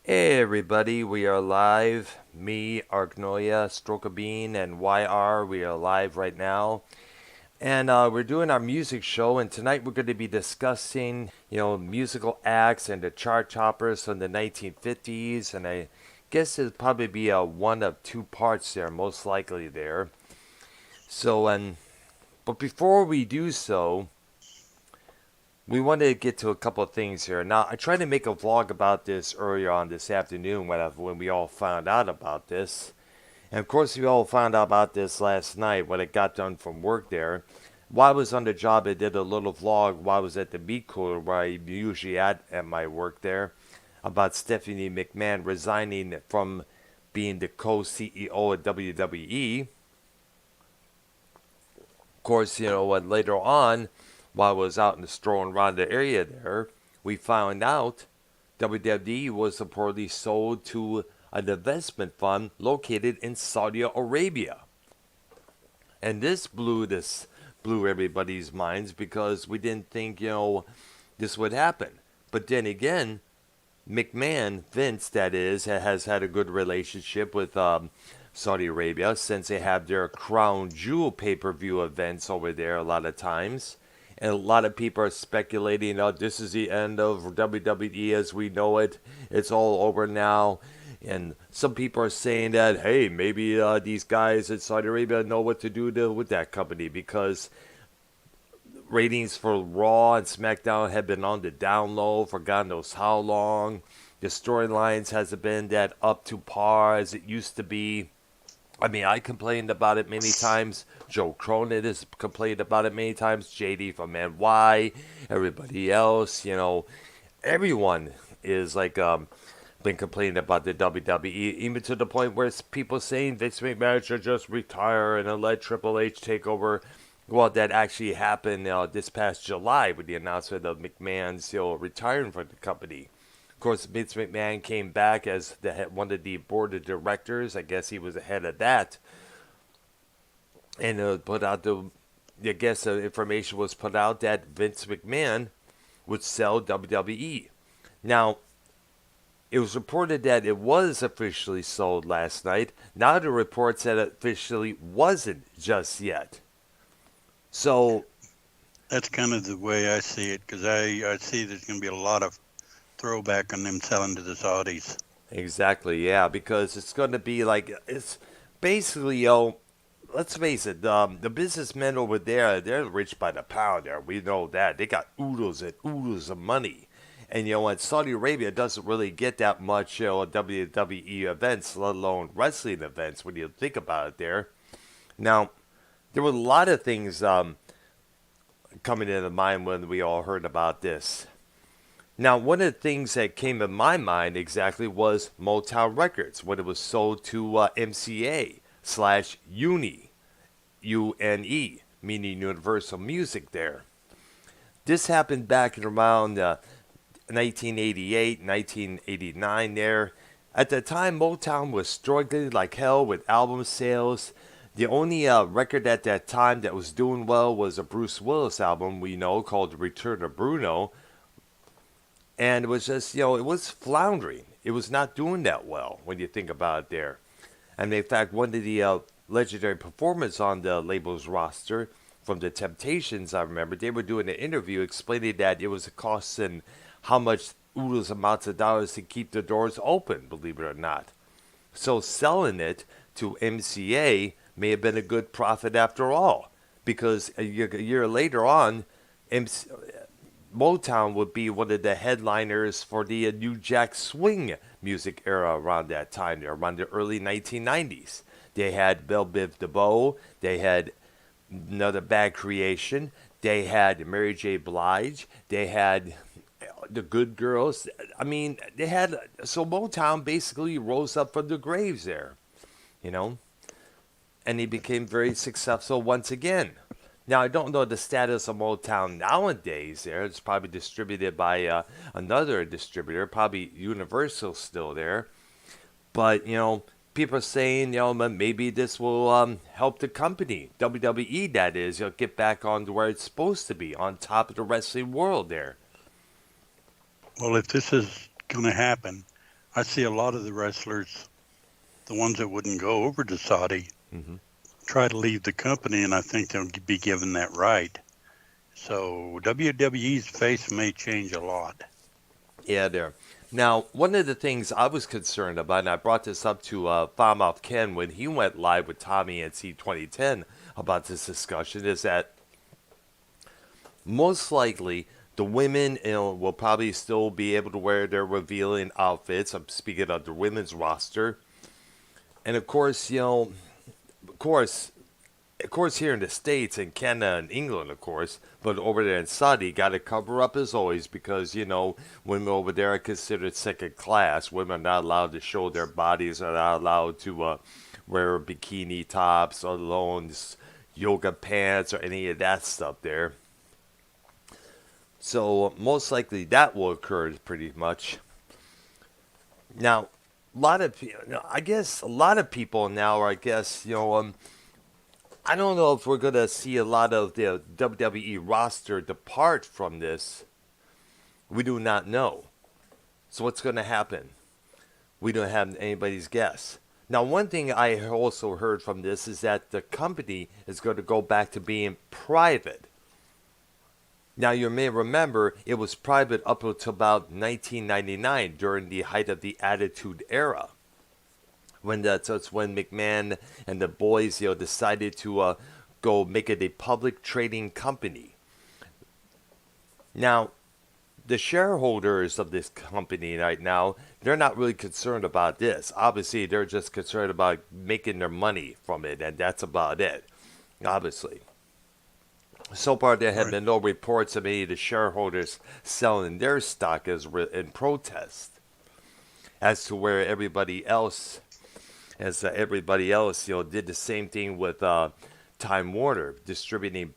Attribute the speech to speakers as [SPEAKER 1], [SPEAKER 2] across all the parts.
[SPEAKER 1] Hey everybody, we are live. Me, Arknolia, Stroke a Bean, and YR. We are live right now. And we're doing our music show, and tonight we're going to be discussing, musical acts and the chart toppers from the 1950s. And I guess it'll probably be a one of two parts there, most likely there. But before we do so, we wanted to get to a couple of things here. Now, I tried to make a vlog about this earlier on this afternoon when we all found out about this. And of course, we all found out about this last night when I got done from work there. While I was on the job, I did a little vlog while I was at the meat cooler where I'm usually at my work there about Stephanie McMahon resigning from being the co-CEO of WWE. Of course, when later on, while I was out in the strolling around the area there, we found out WWE was reportedly sold to an investment fund located in Saudi Arabia. And this blew everybody's minds because we didn't think, this would happen. But then again, McMahon, Vince, that is, has had a good relationship with Saudi Arabia since they have their Crown Jewel pay-per-view events over there a lot of times. And a lot of people are speculating, oh, this is the end of WWE as we know it. It's all over now. And some people are saying that, hey, maybe these guys in Saudi Arabia know what to do with that company because ratings for Raw and SmackDown have been on the down low for God knows how long. The storylines hasn't been that up to par as it used to be. I mean, I complained about it many times. Joe Cronin has complained about it many times. JD from NY, everybody else, everyone is like been complaining about the WWE, even to the point where people saying Vince McMahon should just retire and then let Triple H take over. Well, that actually happened this past July with the announcement of McMahon's retiring from the company. Of course, Vince McMahon came back as one of the board of directors. I guess he was the head of that, and put out I guess the information was put out that Vince McMahon would sell WWE. Now, it was reported that it was officially sold last night. Now the report said it officially wasn't just yet. So
[SPEAKER 2] That's kind of the way I see it because I see there's going to be a lot of throwback on them selling to the Saudis.
[SPEAKER 1] exactly, yeah, because it's going to be like it's basically, let's face it, the businessmen over there, they're rich by the pound there. We know that. They got oodles and oodles of money. And, and Saudi Arabia doesn't really get that much, WWE events, let alone wrestling events when you think about it there. Now, there were a lot of things coming into mind when we all heard about this. Now, one of the things that came in my mind exactly was Motown Records when it was sold to MCA slash Uni, UNE, meaning Universal Music there. This happened back in around 1988, 1989 there. At the time, Motown was struggling like hell with album sales. The only record at that time that was doing well was a Bruce Willis album we know called Return of Bruno, and it was just, it was floundering. It was not doing that well when you think about it there. And in fact, one of the legendary performers on the label's roster from the Temptations, I remember, they were doing an interview explaining that it was costing how much oodles amounts of dollars to keep the doors open, believe it or not. So selling it to MCA may have been a good profit after all, because a year later on, Motown would be one of the headliners for the New Jack Swing music era around that time, there, around the early 1990s. They had Belle Biv DeVoe, they had Another Bad Creation, they had Mary J. Blige, they had the Good Girls. I mean, they had, so Motown basically rose up from the graves there, you know, and he became very successful once again. Now, I don't know the status of Motown nowadays there. It's probably distributed by another distributor, probably Universal still there. But, people are saying, maybe this will help the company, WWE that is, get back on to where it's supposed to be, on top of the wrestling world there.
[SPEAKER 2] Well, if this is going to happen, I see a lot of the wrestlers, the ones that wouldn't go over to Saudi,
[SPEAKER 1] Hmm.
[SPEAKER 2] try to leave the company, and I think they'll be given that right. So WWE's face may change a lot.
[SPEAKER 1] Yeah, there. Now, one of the things I was concerned about, and I brought this up to Farmouth Ken when he went live with Tommy and C 2010 about this discussion, is that most likely the women will probably still be able to wear their revealing outfits. I'm speaking of the women's roster. And of course, of course, here in the States and Canada and England, of course, but over there in Saudi, got to cover up as always because, women over there are considered second class. Women are not allowed to show their bodies, are not allowed to wear bikini tops or alone yoga pants or any of that stuff there. So most likely that will occur pretty much. Now, I guess a lot of people now are, I guess, I don't know if we're going to see a lot of the WWE roster depart from this. We do not know. So what's going to happen? We don't have anybody's guess. Now, one thing I also heard from this is that the company is going to go back to being private. Now, you may remember it was private up until about 1999 during the height of the Attitude Era. That's when McMahon and the boys, decided to go make it a public trading company. Now, the shareholders of this company right now, they're not really concerned about this. Obviously, they're just concerned about making their money from it, and that's about it. Obviously. So far, there have
[SPEAKER 2] Right.
[SPEAKER 1] been no reports of any of the shareholders selling their stock in protest, as to where everybody else, did the same thing with Time Warner distributing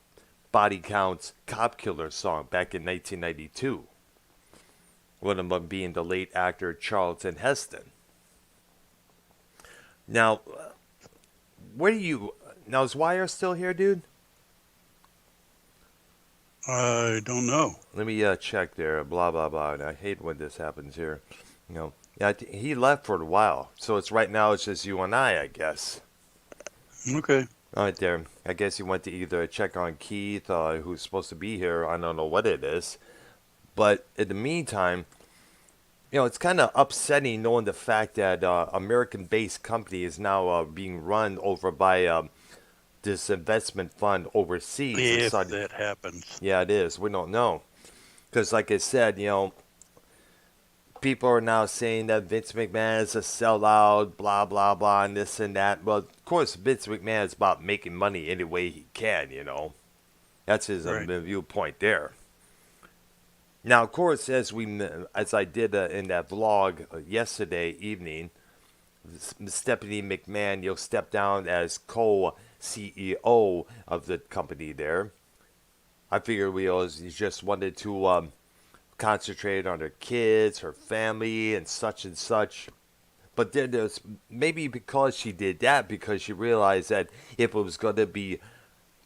[SPEAKER 1] Body Count's Cop Killer song back in 1992. One of them being the late actor Charlton Heston. Now, now is Wire still here, dude?
[SPEAKER 2] I don't know.
[SPEAKER 1] Let me check there. Blah blah blah. And I hate when this happens here. Yeah, he left for a while, so it's right now. It's just you and I guess.
[SPEAKER 2] Okay.
[SPEAKER 1] All right, there. I guess he went to either check on Keith, who's supposed to be here. I don't know what it is, but in the meantime, it's kind of upsetting knowing the fact that American-based company is now being run over by this investment fund overseas.
[SPEAKER 2] If that happens.
[SPEAKER 1] Yeah, it is. We don't know. Because, like I said, people are now saying that Vince McMahon is a sellout, blah, blah, blah, and this and that. Well, of course, Vince McMahon is about making money any way he can, That's his
[SPEAKER 2] Right.
[SPEAKER 1] viewpoint there. Now, of course, as I did in that vlog yesterday evening, Stephanie McMahon, stepped down as co-CEO of the company there. I figured he just wanted to concentrate on her kids, her family, and such. But then there's maybe because she did that, because she realized that if it was going to be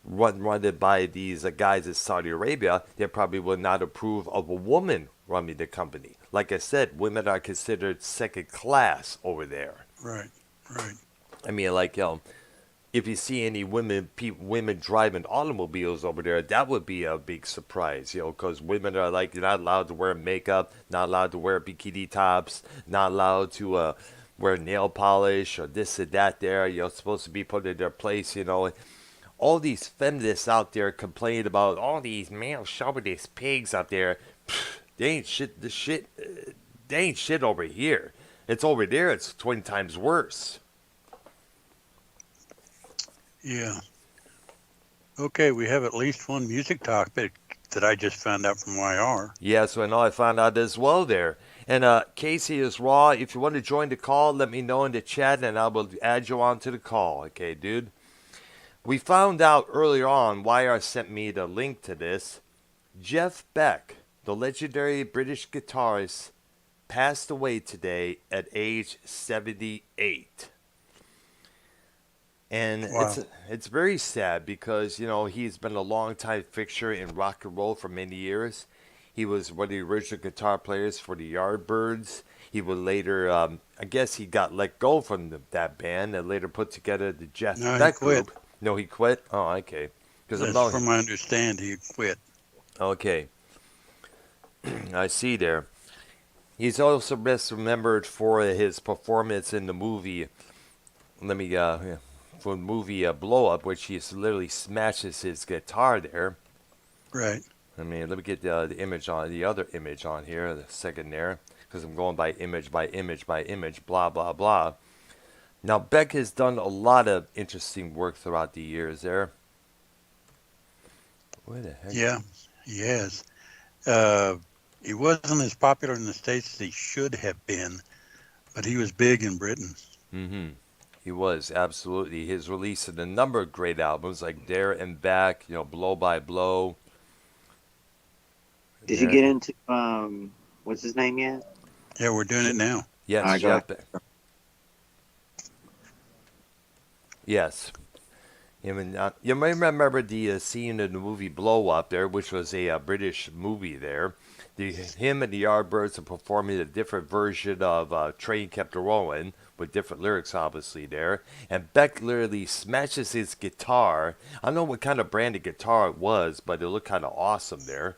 [SPEAKER 1] run by these guys in Saudi Arabia, they probably would not approve of a woman running the company. Like I said, women are considered second class over there.
[SPEAKER 2] Right. Right.
[SPEAKER 1] I mean, like, if you see any women driving automobiles over there, that would be a big surprise, because women are like not allowed to wear makeup, not allowed to wear bikini tops, not allowed to wear nail polish or this and that. There, you're supposed to be put in their place, All these feminists out there complain about all these male chauvinist pigs out there. They ain't shit. They ain't shit over here. It's over there. It's 20 times worse.
[SPEAKER 2] Yeah. Okay, we have at least one music topic that I just found out from YR.
[SPEAKER 1] Yeah, so I know I found out as well there. And Casey is raw. If you want to join the call, let me know in the chat and I will add you on to the call. Okay, dude? We found out earlier on, YR sent me the link to this. Jeff Beck, the legendary British guitarist, passed away today at age 78. And
[SPEAKER 2] Wow.
[SPEAKER 1] it's very sad because, he's been a long time fixture in rock and roll for many years. He was one of the original guitar players for the Yardbirds. He would later, I guess he got let go from that band and later put together the Jeff
[SPEAKER 2] No, he
[SPEAKER 1] Beck
[SPEAKER 2] quit.
[SPEAKER 1] group. No, he quit? Oh, okay. Because I'm
[SPEAKER 2] That's
[SPEAKER 1] not.
[SPEAKER 2] from my understanding. He quit.
[SPEAKER 1] Okay, I see there. He's also best remembered for his performance in the movie. Let me, for the movie Blow Up, which he literally smashes his guitar there.
[SPEAKER 2] Right.
[SPEAKER 1] I mean, let me get the image on the other image on here, the second there, because I'm going by image by image by image, blah blah blah. Now Beck has done a lot of interesting work throughout the years there. What the heck?
[SPEAKER 2] Yeah, he has. Uh, he wasn't as popular in the States as he should have been, but he was big in Britain.
[SPEAKER 1] Mm-hmm. He was absolutely. His release of a number of great albums like There and Back, Blow by Blow.
[SPEAKER 3] Did you
[SPEAKER 1] There,
[SPEAKER 3] get into what's his name yet?
[SPEAKER 2] Yeah, we're doing it now.
[SPEAKER 1] yes,
[SPEAKER 3] All right, go
[SPEAKER 1] Jeff.
[SPEAKER 3] ahead.
[SPEAKER 1] Yes. You may remember the scene in the movie Blow Up there, which was a British movie there. Him and the Yardbirds are performing a different version of Train Kept a Rollin' with different lyrics, obviously, there. And Beck literally smashes his guitar. I don't know what kind of brand of guitar it was, but it looked kind of awesome there.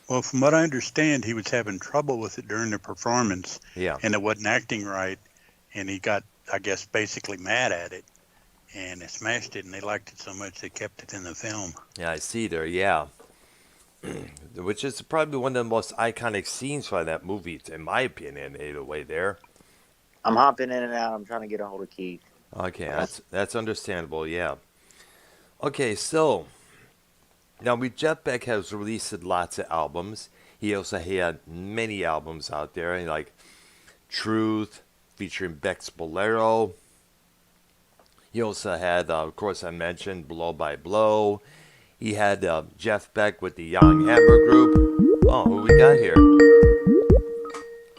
[SPEAKER 2] Well, from what I understand, he was having trouble with it during the performance,
[SPEAKER 1] Yeah.
[SPEAKER 2] and it wasn't acting right, and he got, I guess, basically mad at it, and they smashed it, and they liked it so much they kept it in the film.
[SPEAKER 1] Yeah, I see there, yeah. Which is probably one of the most iconic scenes from that movie, in my opinion, either way there.
[SPEAKER 3] I'm hopping in and out. I'm trying to get a hold of Keith.
[SPEAKER 1] Okay, that's understandable, yeah. Okay, so now Jeff Beck has released lots of albums. He also had many albums out there, like Truth, featuring Beck's Bolero. He also had, of course, I mentioned Blow by Blow. He had Jeff Beck with the Young Hammer Group. Oh, who we got here?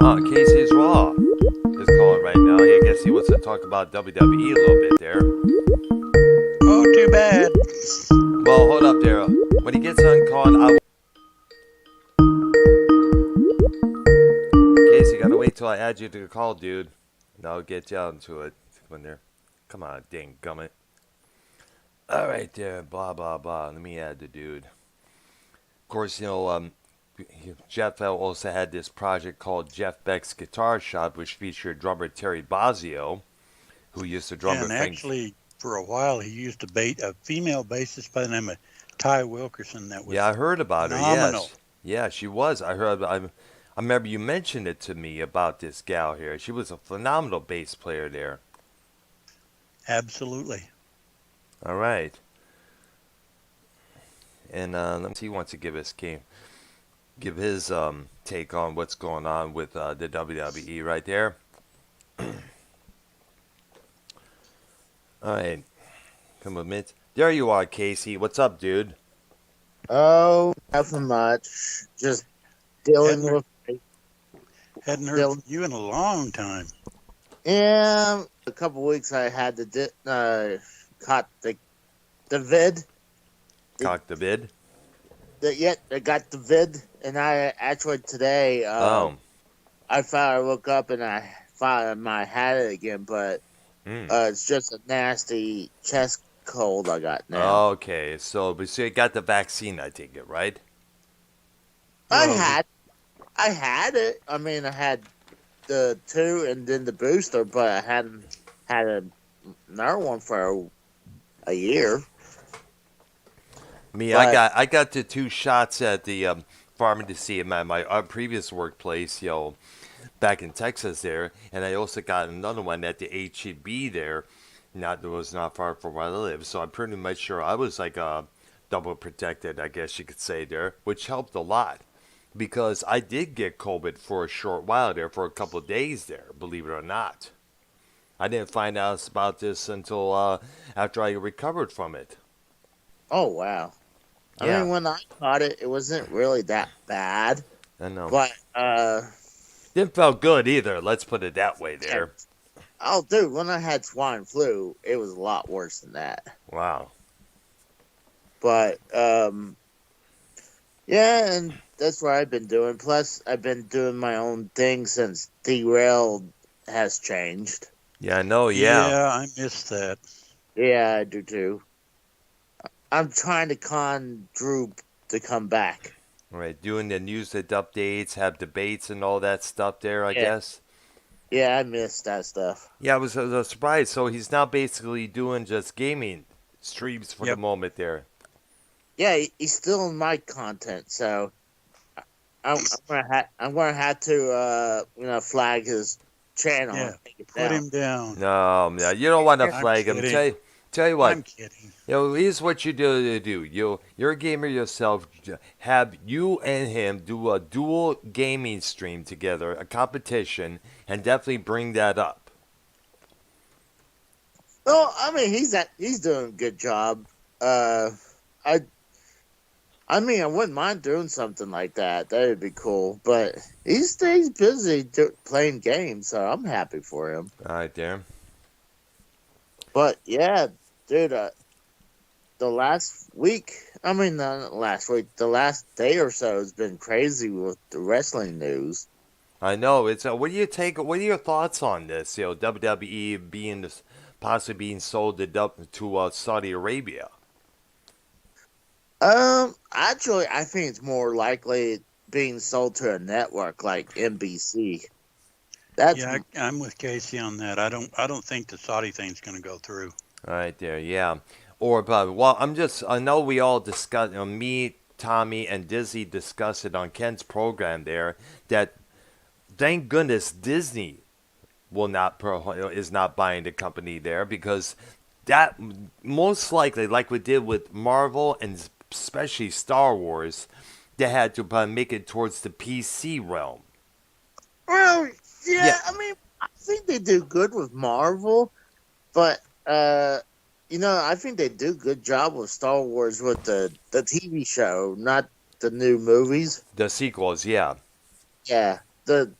[SPEAKER 1] Oh, Casey's Raw is calling right now. I guess he wants to talk about WWE a little bit there.
[SPEAKER 2] Oh, too bad.
[SPEAKER 1] Well, hold up there. When he gets on calling, Casey, gotta wait till I add you to the call, dude. And I'll get you out into it. When there. Come on, dang gummit. All right, there. Blah blah blah. Let me add the dude. Of course, Jeff also had this project called Jeff Beck's Guitar Shop, which featured drummer Terry Bozzio, who used to drum
[SPEAKER 2] Yeah,
[SPEAKER 1] with
[SPEAKER 2] and
[SPEAKER 1] Frank.
[SPEAKER 2] actually, for a while, he used a female bassist by the name of Ty Wilkerson that was
[SPEAKER 1] Yeah, I heard about her.
[SPEAKER 2] phenomenal.
[SPEAKER 1] Yes, yeah, she was. I heard. I remember you mentioned it to me about this gal here. She was a phenomenal bass player there.
[SPEAKER 2] Absolutely.
[SPEAKER 1] All right. And let me see. He wants to give his take on what's going on with the WWE right there. All right. Come a minute. There you are, Casey. What's up, dude?
[SPEAKER 4] Oh, nothing much. Just dealing
[SPEAKER 2] Hadn't,
[SPEAKER 4] with.
[SPEAKER 2] hadn't heard
[SPEAKER 4] Still-
[SPEAKER 2] from you in a long time.
[SPEAKER 4] Yeah, a couple weeks I had caught the vid.
[SPEAKER 1] Cock the bid.
[SPEAKER 4] I got the vid, and I actually today.
[SPEAKER 1] Oh.
[SPEAKER 4] I found I woke up and I found I had it again, but
[SPEAKER 1] Mm.
[SPEAKER 4] it's just a nasty chest cold I got now.
[SPEAKER 1] Okay. So you got the vaccine, I take it, right?
[SPEAKER 4] I
[SPEAKER 2] Well,
[SPEAKER 4] had it. I mean, I had the 2 and then the booster, but I hadn't had another one for a year.
[SPEAKER 1] Me,
[SPEAKER 4] But-
[SPEAKER 1] I got the 2 shots at the pharmacy at my previous workplace, back in Texas there, and I also got another one at the HEB there. That was not far from where I live, so I'm pretty much sure I was like double protected, I guess you could say there, which helped a lot. Because I did get COVID for a short while there, for a couple of days there, believe it or not. I didn't find out about this until after I recovered from it.
[SPEAKER 4] Oh wow! I
[SPEAKER 1] Yeah.
[SPEAKER 4] mean, when I caught it, it wasn't really that bad,
[SPEAKER 1] I know.
[SPEAKER 4] but
[SPEAKER 1] Didn't feel good either, let's put it that way there.
[SPEAKER 4] oh, dude, when I had swine flu, it was a lot worse than that.
[SPEAKER 1] Wow.
[SPEAKER 4] But yeah, and that's what I've been doing. Plus, I've been doing my own thing since Derailed has changed.
[SPEAKER 1] Yeah, I know. Yeah.
[SPEAKER 2] Yeah, I missed that.
[SPEAKER 4] Yeah, I do too. I'm trying to con Drew to come back.
[SPEAKER 1] Right. Doing the news updates, have debates and all that stuff there, I
[SPEAKER 4] Yeah.
[SPEAKER 1] guess.
[SPEAKER 4] Yeah, I missed that stuff.
[SPEAKER 1] Yeah, I was surprised. So he's now basically doing just gaming streams for the
[SPEAKER 2] Yep.
[SPEAKER 1] moment there.
[SPEAKER 4] Yeah, he's still in my content, so I'm gonna have to flag his channel.
[SPEAKER 2] Yeah,
[SPEAKER 4] And take it
[SPEAKER 2] put
[SPEAKER 4] down.
[SPEAKER 2] him down.
[SPEAKER 1] No, you don't want to
[SPEAKER 2] I'm
[SPEAKER 1] flag him.
[SPEAKER 2] kidding.
[SPEAKER 1] Tell you what.
[SPEAKER 2] I'm kidding.
[SPEAKER 1] Here's what you do. You're a gamer yourself. Have you and him do a dual gaming stream together, a competition, and definitely bring that up.
[SPEAKER 4] Well, I mean, he's doing a good job. I mean, I wouldn't mind doing something like that. That would be cool. But he stays busy playing games, so I'm happy for him.
[SPEAKER 1] All right, there.
[SPEAKER 4] But yeah, dude, the last week, I mean, not last week, the last day or so has been crazy with the wrestling news.
[SPEAKER 1] I know. It's what do you take? What are your thoughts on this? WWE being possibly being sold to Saudi Arabia.
[SPEAKER 4] Actually, I think it's more likely being sold to a network like NBC.
[SPEAKER 2] Yeah, I'm with Casey on that. I don't think the Saudi thing's going to go through.
[SPEAKER 1] All right, there. Yeah. Or well, I know we all discussed. Me, Tommy, and Dizzy discussed it on Ken's program there. That thank goodness Disney is not buying the company there, because that most likely, like we did with Marvel and especially Star Wars, they had to make it towards the PC realm.
[SPEAKER 4] Well,
[SPEAKER 1] Yeah.
[SPEAKER 4] I mean, I think they do good with Marvel, but I think they do a good job with Star Wars with the TV show, not the new movies.
[SPEAKER 1] The sequels, yeah.
[SPEAKER 4] Yeah, the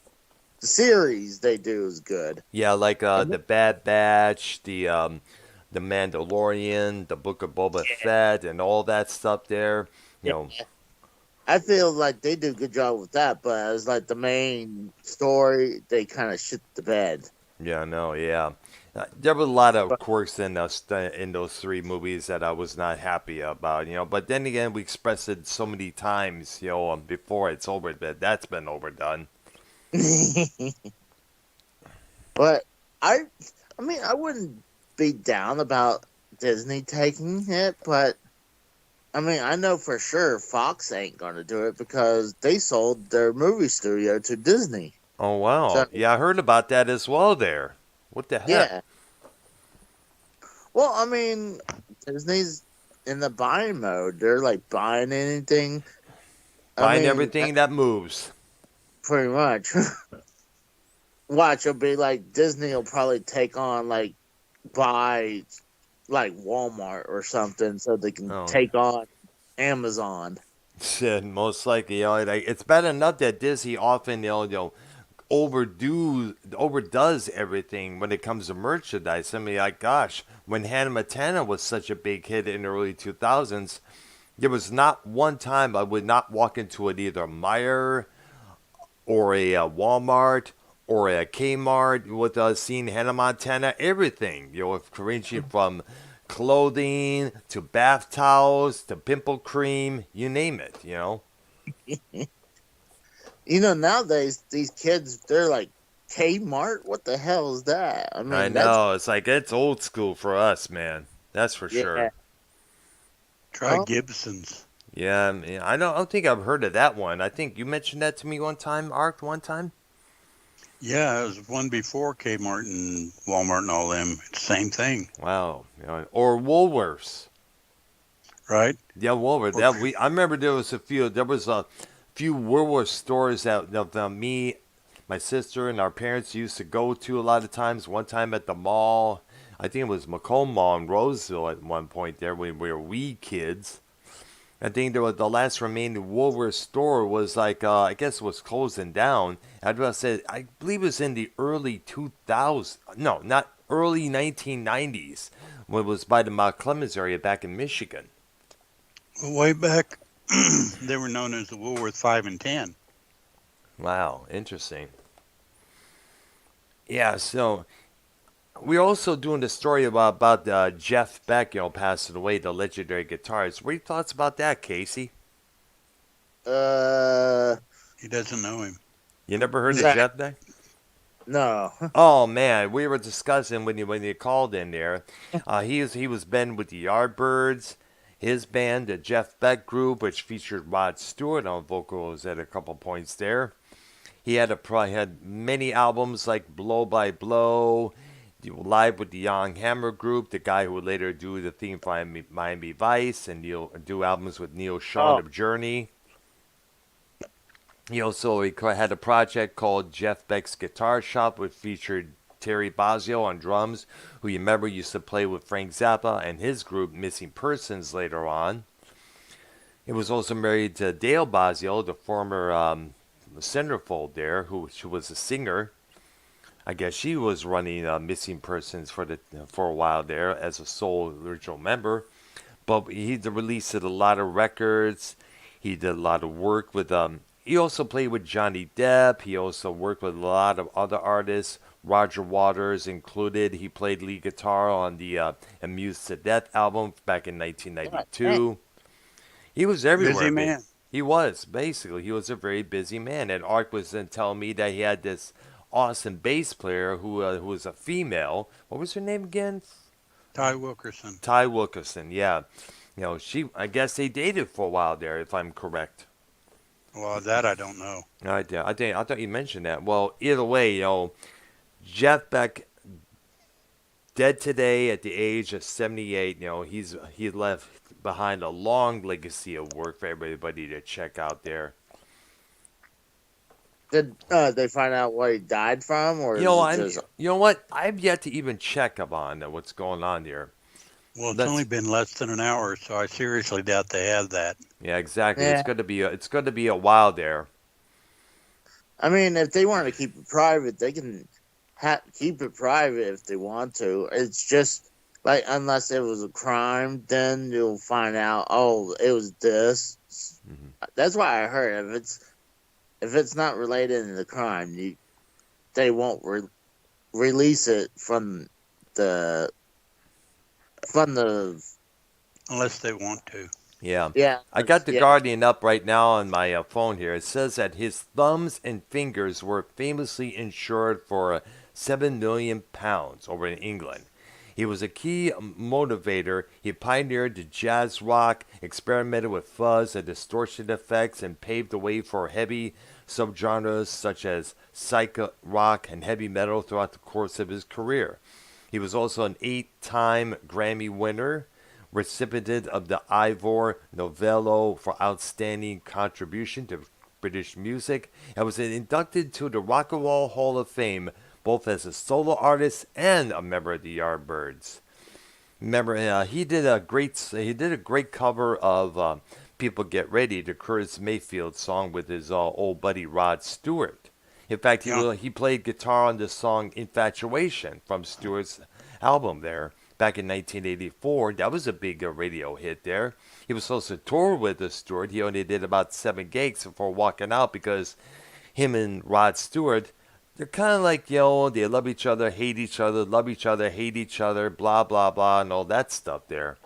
[SPEAKER 4] series they do is good.
[SPEAKER 1] Yeah, like the Bad Batch, the Mandalorian, the Book of Boba Fett, and all that stuff there. You know,
[SPEAKER 4] I feel like they do a good job with that, but as like the main story, they kind of shit the bed.
[SPEAKER 1] yeah, no, yeah. There were a lot of quirks in those three movies that I was not happy about, But then again, we expressed it so many times, before it's over. That's been overdone.
[SPEAKER 4] But I mean, I wouldn't be down about Disney taking it, but I mean, I know for sure Fox ain't going to do it because they sold their movie studio to Disney.
[SPEAKER 1] Oh, wow.
[SPEAKER 4] So-
[SPEAKER 1] Yeah, I heard about that as well there. What the heck?
[SPEAKER 4] Yeah. Well, I mean, Disney's in the buying mode. They're like buying anything.
[SPEAKER 1] Buying everything that moves.
[SPEAKER 4] Pretty much. Watch, it'll be like Disney will probably take on buy like Walmart or something so they can
[SPEAKER 1] Oh.
[SPEAKER 4] take on Amazon.
[SPEAKER 1] Shit, most likely, it's bad enough that Disney often, overdoes everything when it comes to merchandise. I mean, gosh, when Hannah Montana was such a big hit in the early 2000s, there was not one time I would not walk into either Meijer or a Walmart or a Kmart with seeing Hannah Montana, everything, ranging from clothing to bath towels to pimple cream, you name it,
[SPEAKER 4] Nowadays, these kids, they're like, Kmart? What the hell is that? I mean,
[SPEAKER 1] I know. It's old school for us, man. That's for
[SPEAKER 4] Yeah.
[SPEAKER 1] sure.
[SPEAKER 2] Try
[SPEAKER 4] Oh.
[SPEAKER 2] Gibson's.
[SPEAKER 1] Yeah, I mean, I don't think I've heard of that one. I think you mentioned that to me one time, Ark, one time.
[SPEAKER 2] Yeah, it was one before Kmart and Walmart and all them. It's the same thing,
[SPEAKER 1] Wow. Or Woolworths.
[SPEAKER 2] right?
[SPEAKER 1] Yeah, Woolworths. I remember there was a few Woolworths stores that me, my sister, and our parents used to go to a lot of times. One time at the mall, I think it was Macomb Mall in Roseville at one point there when we were wee kids. I think there was the last remaining Woolworths store was I guess it was closing down. I believe it was in the early 2000s. No, not early 1990s when it was by the Mount Clemens area back in Michigan.
[SPEAKER 2] Well, way back They were known as the Woolworth 5 and 10.
[SPEAKER 1] Wow, interesting. Yeah, so we're also doing the story about Jeff Beck, passing away, the legendary guitarist. What are your thoughts about that, Casey?
[SPEAKER 4] Uh,
[SPEAKER 2] He doesn't know him.
[SPEAKER 1] You never heard of
[SPEAKER 4] Zach,
[SPEAKER 1] Jeff Beck?
[SPEAKER 4] no.
[SPEAKER 1] Oh man, we were discussing when you called in there. He was been with the Yardbirds, his band, the Jeff Beck Group, which featured Rod Stewart on vocals at a couple points there. He had many albums like Blow by Blow, live with the Young Hammer Group, the guy who would later do the theme for Miami Vice, and do albums with Neil Sean
[SPEAKER 4] Oh,
[SPEAKER 1] of Journey. He had a project called Jeff Beck's Guitar Shop, which featured Terry Bozzio on drums, who you remember used to play with Frank Zappa and his group Missing Persons later on. He was also married to Dale Bozzio, the former centerfold there, who was a singer. I guess she was running Missing Persons for a while there as a sole original member. But he released a lot of records. He did a lot of work with He also played with Johnny Depp. He also worked with a lot of other artists. Roger Waters included. He played lead guitar on the Amused to Death album back in
[SPEAKER 4] God dang.
[SPEAKER 1] 1992. He was everywhere.
[SPEAKER 2] Busy man.
[SPEAKER 1] He was basically he was a very busy man. And Art was then telling me that he had this awesome bass player who was a female. What was her name again?
[SPEAKER 2] Ty Wilkerson.
[SPEAKER 1] Ty Wilkerson. Yeah, I guess they dated for a while there, if I'm correct.
[SPEAKER 2] Well, that I don't know.
[SPEAKER 1] I thought you mentioned that. Well, either way, Jeff Beck dead today at the age of 78. He left behind a long legacy of work for everybody to check out there.
[SPEAKER 4] Did they find out what he died from, or
[SPEAKER 1] You
[SPEAKER 4] is
[SPEAKER 1] know,
[SPEAKER 4] it
[SPEAKER 1] I'm.
[SPEAKER 4] just
[SPEAKER 1] You know what? I've yet to even check up on what's going on there.
[SPEAKER 2] Well, it's
[SPEAKER 1] That's
[SPEAKER 2] only been less than an hour, so I seriously doubt they have that.
[SPEAKER 1] Yeah, exactly.
[SPEAKER 4] yeah?
[SPEAKER 1] It's going to be a while there.
[SPEAKER 4] I mean, if they want to keep it private, they can keep it private if they want to. It's just like unless it was a crime, then you'll find out. Oh, it was this.
[SPEAKER 1] Hmm.
[SPEAKER 4] That's why I heard if it's not related to the crime, they won't release it the from the
[SPEAKER 2] Unless they want to.
[SPEAKER 1] Yeah.
[SPEAKER 4] yeah
[SPEAKER 1] I got the
[SPEAKER 4] yeah.
[SPEAKER 1] Guardian up right now on my phone here. It says that his thumbs and fingers were famously insured for £7 million over in England. He was a key motivator. He pioneered the jazz rock, experimented with fuzz and distortion effects, and paved the way for heavy subgenres such as psych rock and heavy metal throughout the course of his career. He was also an 8-time Grammy winner, recipient of the Ivor Novello for outstanding contribution to British music, and was inducted to the Rock and Roll Hall of Fame both as a solo artist and a member of the Yardbirds. Remember, he did a great cover of "People Get Ready," the Curtis Mayfield song, with his old buddy Rod Stewart. In fact,
[SPEAKER 2] Yeah.
[SPEAKER 1] he played guitar on the song "Infatuation" from Stewart's album there back in 1984. That was a big radio hit there. He was supposed to tour with Stewart. He only did about 7 gigs before walking out because him and Rod Stewart, they're kind of like, they love each other, hate each other, love each other, hate each other, blah, blah, blah, and all that stuff there.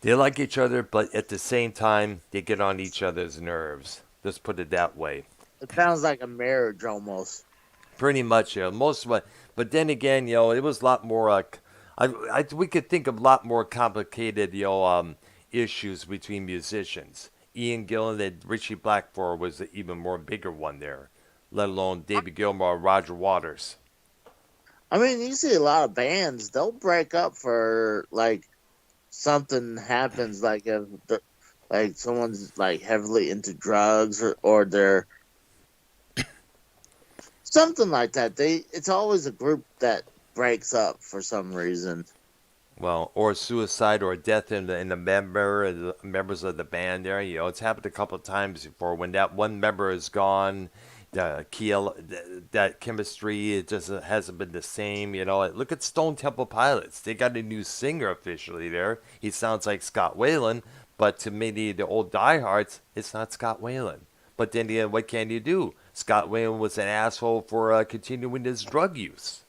[SPEAKER 1] They like each other, but at the same time, they get on each other's nerves. Let's put it that way.
[SPEAKER 4] It sounds like a marriage almost.
[SPEAKER 1] Pretty much, most of it. But then again, it was a lot more. We could think of a lot more complicated, issues between musicians. Ian Gillan and Richie Blackmore was the even more bigger one there, let alone David Gilmour, Roger Waters.
[SPEAKER 4] I mean, you see a lot of bands, they'll break up for like something happens, like if like someone's like heavily into drugs or they're something like that. It's always a group that breaks up for some reason.
[SPEAKER 1] Well, or suicide or death in the members of the band there. It's happened a couple of times before when that one member is gone. that chemistry, it just hasn't been the same. Look at Stone Temple Pilots. They got a new singer officially there. He sounds like Scott Weiland, but to many of the old diehards, it's not Scott Weiland. But then again, what can you do? Scott Weiland was an asshole for continuing his drug use.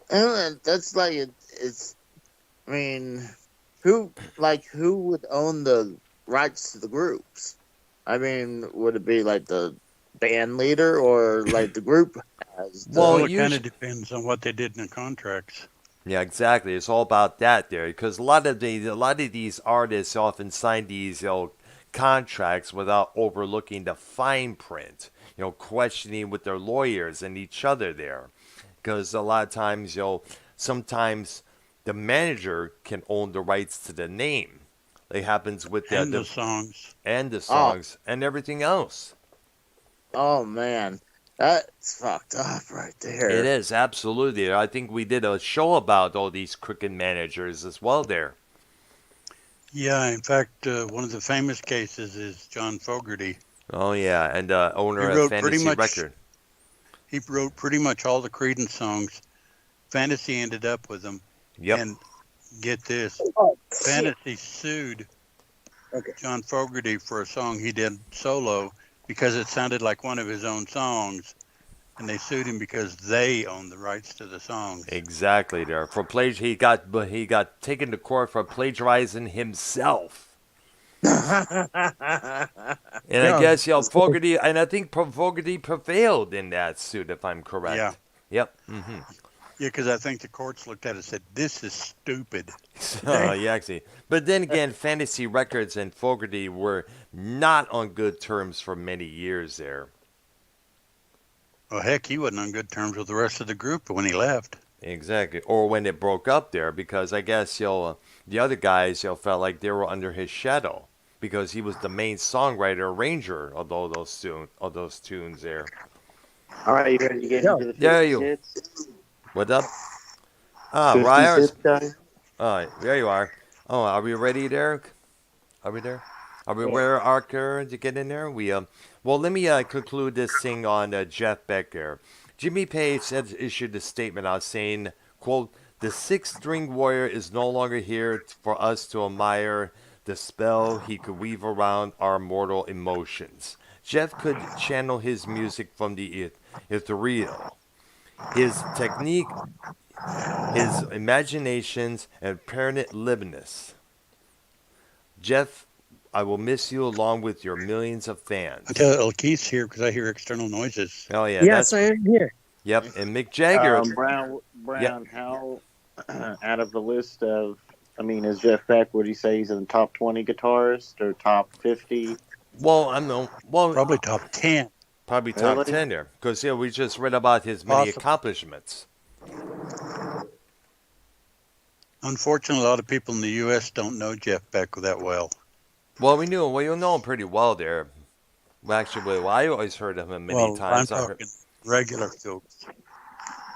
[SPEAKER 4] And that's like it's. I mean, who would own the rights to the groups? I mean, would it be like the band leader or like the group has?
[SPEAKER 1] Well,
[SPEAKER 2] It kind of depends on what they did in the contracts.
[SPEAKER 1] Yeah, exactly. It's all about that there, because a lot of these artists often sign these contracts without overlooking the fine print. Questioning with their lawyers and each other there, because a lot of times sometimes the manager can own the rights to the name. It happens with
[SPEAKER 2] The songs.
[SPEAKER 1] And the songs and everything else.
[SPEAKER 4] Oh man, that's fucked up right there.
[SPEAKER 1] It is, absolutely. I think we did a show about all these crooked managers as well there.
[SPEAKER 2] Yeah, in fact, one of the famous cases is John Fogerty.
[SPEAKER 1] Oh yeah, and owner of Fantasy Record.
[SPEAKER 2] He wrote pretty much all the Creedence songs. Fantasy ended up with them.
[SPEAKER 1] Yep.
[SPEAKER 2] And get this, Fantasy sued John Fogerty for a song he did solo because it sounded like one of his own songs, and they sued him because they owned the rights to the songs.
[SPEAKER 1] Exactly there. He got taken to court for plagiarizing himself. And I guess Fogerty, and I think Fogerty prevailed in that suit, if I'm correct.
[SPEAKER 2] Yeah.
[SPEAKER 1] Yep. Mm-hmm.
[SPEAKER 2] Yeah, because I think the courts looked at it and said, "This is stupid."
[SPEAKER 1] Yeah, actually. But then again, Fantasy Records and Fogerty were not on good terms for many years there.
[SPEAKER 2] Well, heck, he wasn't on good terms with the rest of the group when he left.
[SPEAKER 1] Exactly. Or when it broke up there, because I guess the other guys felt like they were under his shadow because he was the main songwriter arranger of all those tunes there.
[SPEAKER 3] All right, you ready to get into the
[SPEAKER 1] There
[SPEAKER 3] 50
[SPEAKER 1] you.
[SPEAKER 3] hits?
[SPEAKER 1] What up?
[SPEAKER 3] 50
[SPEAKER 1] Ryers.
[SPEAKER 3] hits, guys?
[SPEAKER 1] There you are. Oh, are we ready, Derek? Are we there? Are we where Archer to get in there? Well, let me conclude this thing on Jeff Beck there. Jimmy Page issued a statement out saying, quote, "The six-string warrior is no longer here for us to admire the spell he could weave around our mortal emotions. Jeff could channel his music from the ethereal. His technique, his imaginations, and apparent liveness. Jeff, I will miss you along with your millions of fans."
[SPEAKER 2] I tell Keith's here because I hear external noises.
[SPEAKER 1] Oh yeah.
[SPEAKER 5] Yes, I am here.
[SPEAKER 1] Yep, and Mick Jagger.
[SPEAKER 3] Brown,
[SPEAKER 1] Yep.
[SPEAKER 3] how out of the list of, is Jeff Beck, would you say he's in the top 20 guitarist or top 50?
[SPEAKER 1] Well,
[SPEAKER 2] Probably top 10.
[SPEAKER 1] Probably top
[SPEAKER 3] Really?
[SPEAKER 1] 10 there, because we just read about his many accomplishments.
[SPEAKER 2] Unfortunately, a lot of people in the U.S. don't know Jeff Beck that well.
[SPEAKER 1] Well, you know him pretty well there. Well, actually, I always heard of him many times.
[SPEAKER 2] I'm talking regular folks.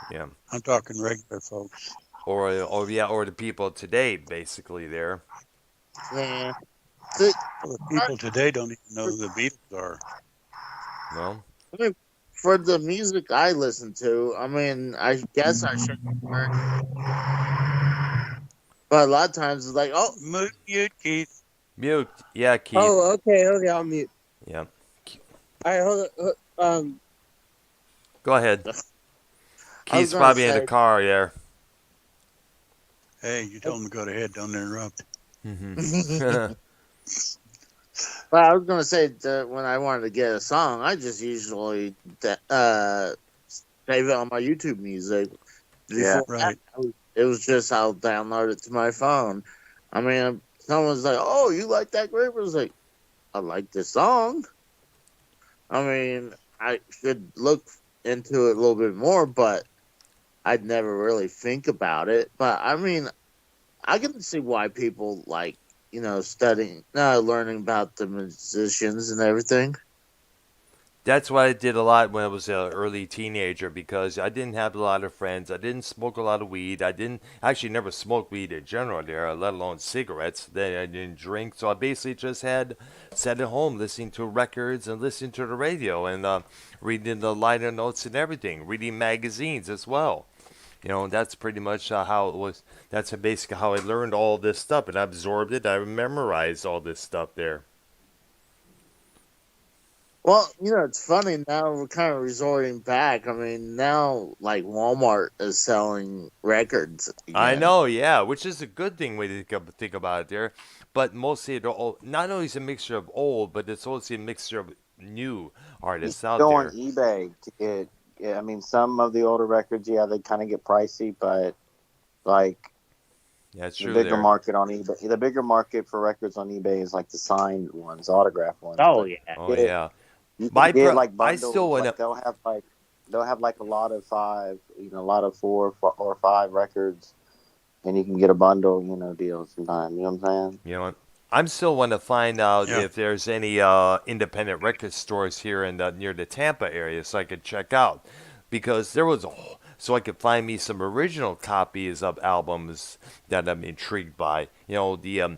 [SPEAKER 1] Yeah.
[SPEAKER 2] I'm talking regular folks.
[SPEAKER 1] Or the people today, basically there.
[SPEAKER 4] Yeah.
[SPEAKER 2] Well, the people today don't even know who the Beatles are.
[SPEAKER 1] No.
[SPEAKER 4] For the music I listen to, I guess I should. But a lot of times it's like, oh,
[SPEAKER 2] Mute, Keith.
[SPEAKER 1] Mute. Yeah, Keith.
[SPEAKER 5] Oh, okay, I'll mute.
[SPEAKER 1] Yeah.
[SPEAKER 5] All right, hold on.
[SPEAKER 1] Go ahead.
[SPEAKER 4] was
[SPEAKER 1] Keith's
[SPEAKER 4] gonna
[SPEAKER 1] probably in the
[SPEAKER 4] say-
[SPEAKER 1] car there.
[SPEAKER 2] Hey, you told him to go ahead. Don't interrupt.
[SPEAKER 1] Mm-hmm.
[SPEAKER 4] Well, I was gonna say that when I wanted to get a song, I just usually save it on my YouTube music.
[SPEAKER 3] Yeah,
[SPEAKER 2] right.
[SPEAKER 4] It was just I'll download it to my phone. Someone's like, "Oh, you like that group?" I was like, "I like this song." I should look into it a little bit more, but I'd never really think about it. But I can see why people like, studying, learning about the musicians and everything.
[SPEAKER 1] That's what I did a lot when I was an early teenager because I didn't have a lot of friends. I didn't smoke a lot of weed. I didn't actually never smoked weed in general there, let alone cigarettes. Then I didn't drink, so I basically just had sat at home listening to records and listening to the radio and reading the liner notes and everything, reading magazines as well. That's pretty much how it was. That's basically how I learned all this stuff, and I absorbed it. I memorized all this stuff there.
[SPEAKER 4] Well, it's funny now we're kind of resorting back. I mean, now like Walmart is selling records
[SPEAKER 1] I
[SPEAKER 4] again.
[SPEAKER 1] know, yeah, which is a good thing when you think about it there. But mostly, not only is it a mixture of old, but it's also a mixture of new
[SPEAKER 3] You
[SPEAKER 1] artists out
[SPEAKER 3] go on
[SPEAKER 1] there.
[SPEAKER 3] eBay to get. Yeah, I mean, some of the older records, yeah, they kind of get pricey, but like
[SPEAKER 1] Yeah, it's
[SPEAKER 3] the
[SPEAKER 1] true
[SPEAKER 3] bigger
[SPEAKER 1] there.
[SPEAKER 3] market on eBay, the bigger market for records on eBay is like the signed ones, autographed ones.
[SPEAKER 4] Oh
[SPEAKER 3] But
[SPEAKER 4] yeah.
[SPEAKER 1] Oh
[SPEAKER 3] get,
[SPEAKER 1] yeah,
[SPEAKER 3] you can
[SPEAKER 1] my
[SPEAKER 3] get
[SPEAKER 1] pro.
[SPEAKER 3] like
[SPEAKER 1] I still
[SPEAKER 3] bundles,
[SPEAKER 1] wanna.
[SPEAKER 3] like they'll have like a lot of five, a lot of or five records, and you can get a bundle, deal sometimes. You know what I'm saying?
[SPEAKER 1] You know what? I'm still want to find out
[SPEAKER 2] Yeah.
[SPEAKER 1] if there's any independent record stores here in near the Tampa area, so I could check out, because there was so I could find me some original copies of albums that I'm intrigued by. I'm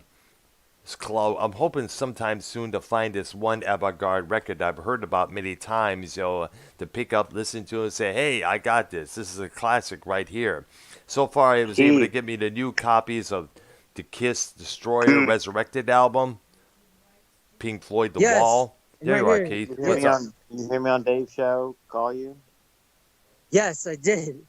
[SPEAKER 1] hoping sometime soon to find this one avant-garde record I've heard about many times, to pick up, listen to, and say, "Hey, I got this. This is a classic right here." So far, I was able to
[SPEAKER 3] Keith,
[SPEAKER 1] get me the new copies of the Kiss Destroyer Resurrected album, Pink Floyd The
[SPEAKER 5] Yes,
[SPEAKER 1] Wall.
[SPEAKER 5] I'm
[SPEAKER 1] There
[SPEAKER 5] right
[SPEAKER 1] you are,
[SPEAKER 5] here.
[SPEAKER 1] Keith.
[SPEAKER 3] you hear
[SPEAKER 5] Yeah.
[SPEAKER 1] What's
[SPEAKER 3] me
[SPEAKER 1] up?
[SPEAKER 3] on Dave's show? Call you?
[SPEAKER 5] Yes, I did.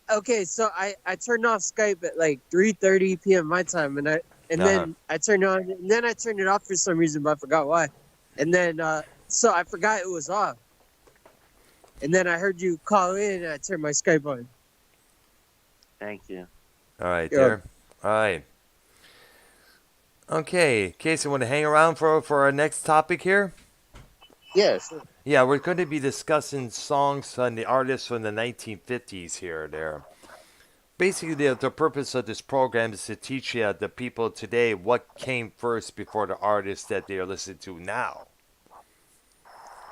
[SPEAKER 5] Okay, so I turned off Skype at like 3:30 p.m. my time, and
[SPEAKER 1] Uh-huh.
[SPEAKER 5] then I turned it on, and then I turned it off for some reason, but I forgot why. And then so I forgot it was off, and then I heard you call in, and I turned my Skype on.
[SPEAKER 3] Thank you.
[SPEAKER 1] All right,
[SPEAKER 5] Yeah.
[SPEAKER 1] there. All right. Okay, Casey, want to hang around for our next topic here?
[SPEAKER 4] Yeah, sure.
[SPEAKER 1] Yeah, we're going to be discussing songs and the artists from the 1950s here or there. Basically, the purpose of this program is to teach you, the people today, what came first before the artists that they are listening to now.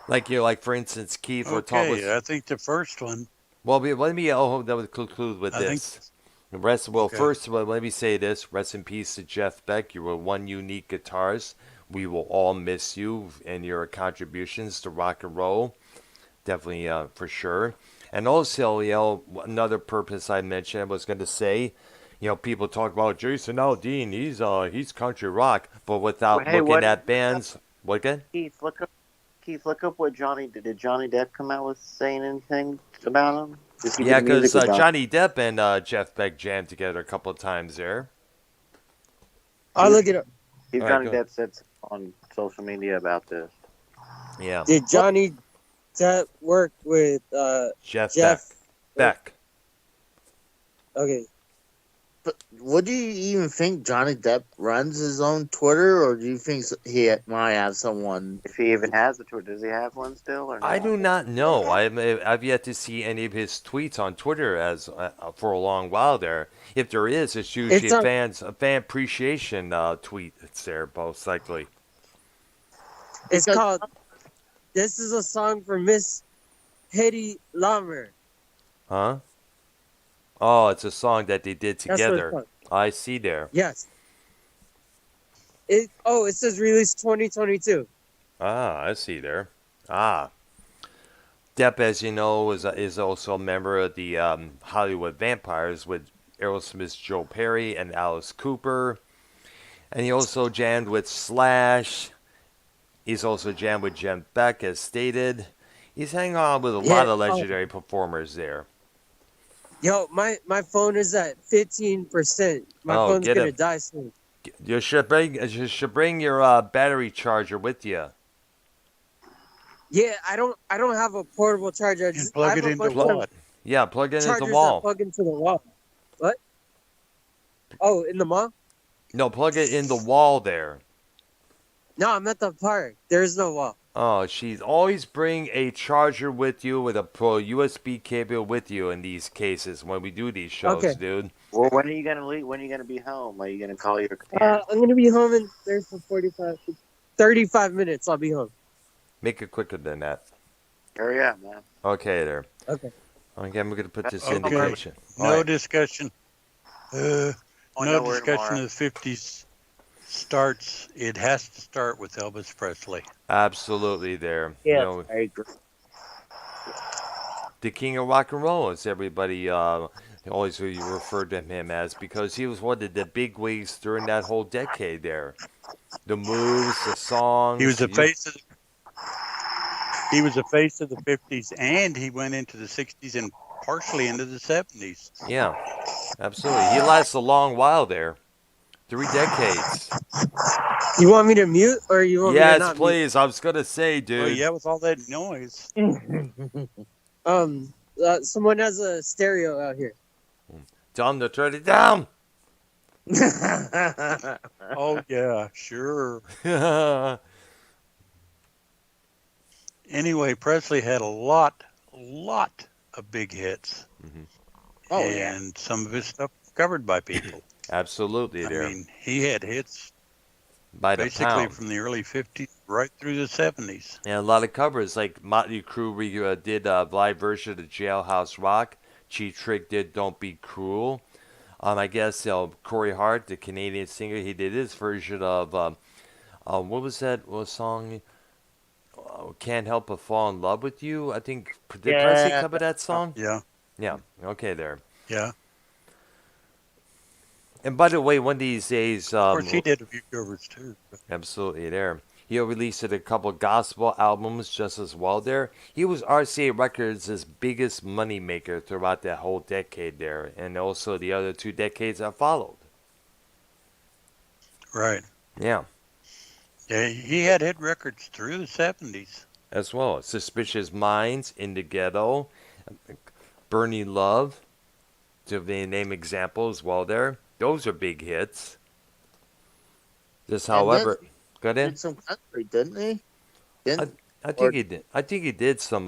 [SPEAKER 1] Like for instance, Keith, we're talking.
[SPEAKER 2] Okay, I think the first one.
[SPEAKER 1] Well, let me that would conclude with
[SPEAKER 2] I think.
[SPEAKER 1] this.
[SPEAKER 2] Okay.
[SPEAKER 1] First, let me say this. Rest in peace to Jeff Beck. You were one unique guitarist. We will all miss you and your contributions to rock and roll. Definitely, for sure. And also, another purpose I mentioned, I was going to say, people talk about Jason Aldean. He's country rock, but without
[SPEAKER 3] Hey,
[SPEAKER 1] looking
[SPEAKER 3] what
[SPEAKER 1] at bands. What again?
[SPEAKER 3] Keith? Look up what Johnny did. Johnny Depp come out with saying anything about him? Does he
[SPEAKER 1] Yeah,
[SPEAKER 3] do music
[SPEAKER 1] because
[SPEAKER 3] with Johnny?
[SPEAKER 1] Johnny Depp and Jeff Beck jammed together a couple of times there.
[SPEAKER 5] I'll look it up.
[SPEAKER 3] Steve
[SPEAKER 1] All right,
[SPEAKER 3] Johnny
[SPEAKER 1] go ahead.
[SPEAKER 3] Depp said on social media about this.
[SPEAKER 1] Yeah,
[SPEAKER 5] Did Johnny Depp work with
[SPEAKER 1] Jeff
[SPEAKER 5] Jeff?
[SPEAKER 1] Beck.
[SPEAKER 5] Okay.
[SPEAKER 4] But what do you even think Johnny Depp runs his own Twitter, or do you think he might have someone?
[SPEAKER 3] If he even has a Twitter, does he have one still or
[SPEAKER 1] I
[SPEAKER 3] not?
[SPEAKER 1] do not know. I've yet to see any of his tweets on Twitter as for a long while there. If there is, it's usually
[SPEAKER 5] It's on.
[SPEAKER 1] a fan appreciation tweet. It's there most likely.
[SPEAKER 5] It's
[SPEAKER 4] Because
[SPEAKER 5] called. This is a song for Miss Hedy Lamer.
[SPEAKER 1] Huh? Oh, it's a song that they did
[SPEAKER 5] That's what it's
[SPEAKER 1] together.
[SPEAKER 5] called.
[SPEAKER 1] I see there.
[SPEAKER 5] Yes. It says release 2022.
[SPEAKER 1] Ah, I see there. Ah. Depp, as you know, is also a member of the Hollywood Vampires with Aerosmith's Joe Perry and Alice Cooper. And he also jammed with Slash. He's also jammed with Jeff Beck, as stated. He's hanging on with a lot
[SPEAKER 5] Yeah.
[SPEAKER 1] of legendary performers there.
[SPEAKER 5] Yo, my phone is at 15%. My
[SPEAKER 1] Oh,
[SPEAKER 5] phone's
[SPEAKER 1] get
[SPEAKER 5] gonna
[SPEAKER 1] him.
[SPEAKER 5] die soon.
[SPEAKER 1] You should bring your battery charger with you.
[SPEAKER 5] Yeah, I don't have a portable charger.
[SPEAKER 2] And plug
[SPEAKER 5] I
[SPEAKER 2] it
[SPEAKER 5] have a
[SPEAKER 2] into
[SPEAKER 5] bunch of
[SPEAKER 2] what?
[SPEAKER 1] Yeah, plug it into
[SPEAKER 5] chargers
[SPEAKER 1] the
[SPEAKER 5] that
[SPEAKER 1] wall.
[SPEAKER 5] plug into the wall. What? Oh, in the mall?
[SPEAKER 1] No, plug it in the wall there.
[SPEAKER 5] No, I'm at the park. There's no wall.
[SPEAKER 1] Oh, she's always bring a charger with you with a pro USB cable with you in these cases when we do these shows,
[SPEAKER 5] Okay.
[SPEAKER 1] dude.
[SPEAKER 3] Well, when are you gonna leave? When are you gonna be home? Are you gonna call your parents?
[SPEAKER 5] I'm gonna be home in there for 35 minutes. I'll be home.
[SPEAKER 1] Make it quicker than that.
[SPEAKER 3] Hurry up, man.
[SPEAKER 1] Okay, there.
[SPEAKER 5] Okay.
[SPEAKER 1] Okay, I'm going to put this
[SPEAKER 2] Okay.
[SPEAKER 1] into kitchen. All
[SPEAKER 2] No
[SPEAKER 1] right.
[SPEAKER 2] discussion. No
[SPEAKER 3] nowhere
[SPEAKER 2] discussion
[SPEAKER 3] tomorrow.
[SPEAKER 2] of the 50s starts. It has to start with Elvis Presley.
[SPEAKER 1] Absolutely there.
[SPEAKER 4] Yes, I agree.
[SPEAKER 1] The king of rock and roll, as everybody always referred to him as, because he was one of the big wigs during that whole decade there. The moves, the songs.
[SPEAKER 2] He was the face of he was the face of the 50s, and he went into the 60s and partially into the 70s.
[SPEAKER 1] Yeah, absolutely. He lasted a long while there. 3 decades.
[SPEAKER 5] You want me to mute or you want me to
[SPEAKER 1] Yes,
[SPEAKER 5] not
[SPEAKER 1] please. I was going to say, dude.
[SPEAKER 2] Oh yeah, with all that noise.
[SPEAKER 5] mute? Someone has a stereo out here.
[SPEAKER 1] Tell him to turn it down.
[SPEAKER 2] Oh yeah, sure. Anyway, Presley had a lot of big hits.
[SPEAKER 4] Oh,
[SPEAKER 2] and some of his stuff was covered by people.
[SPEAKER 1] Absolutely there.
[SPEAKER 2] I mean, he had hits
[SPEAKER 1] By the
[SPEAKER 2] basically
[SPEAKER 1] pound.
[SPEAKER 2] from the early 50s right through the 70s.
[SPEAKER 1] And a lot of covers, like Motley Crue did a live version of Jailhouse Rock. Cheap Trick did Don't Be Cruel. I guess Corey Hart, the Canadian singer, he did his version of, what was that song? Can't Help But Fall in Love With You. I think, did Presley
[SPEAKER 4] Yeah.
[SPEAKER 1] cover that song?
[SPEAKER 2] Yeah,
[SPEAKER 1] Yeah, okay there.
[SPEAKER 2] yeah.
[SPEAKER 1] And by the way, one of these days,
[SPEAKER 2] Of course, he did a few covers too.
[SPEAKER 1] absolutely there. He released a couple gospel albums just as well there. He was RCA Records' biggest money maker throughout that whole decade there, and also the other 2 decades that followed.
[SPEAKER 2] Right.
[SPEAKER 1] Yeah,
[SPEAKER 2] Yeah, he had hit records through the 70s.
[SPEAKER 1] as well. Suspicious Minds, In the Ghetto, Burning Love, to name examples well there. Those are big hits. Just however, go ahead.
[SPEAKER 4] Did some country, didn't he?
[SPEAKER 1] I think he did. I think he did some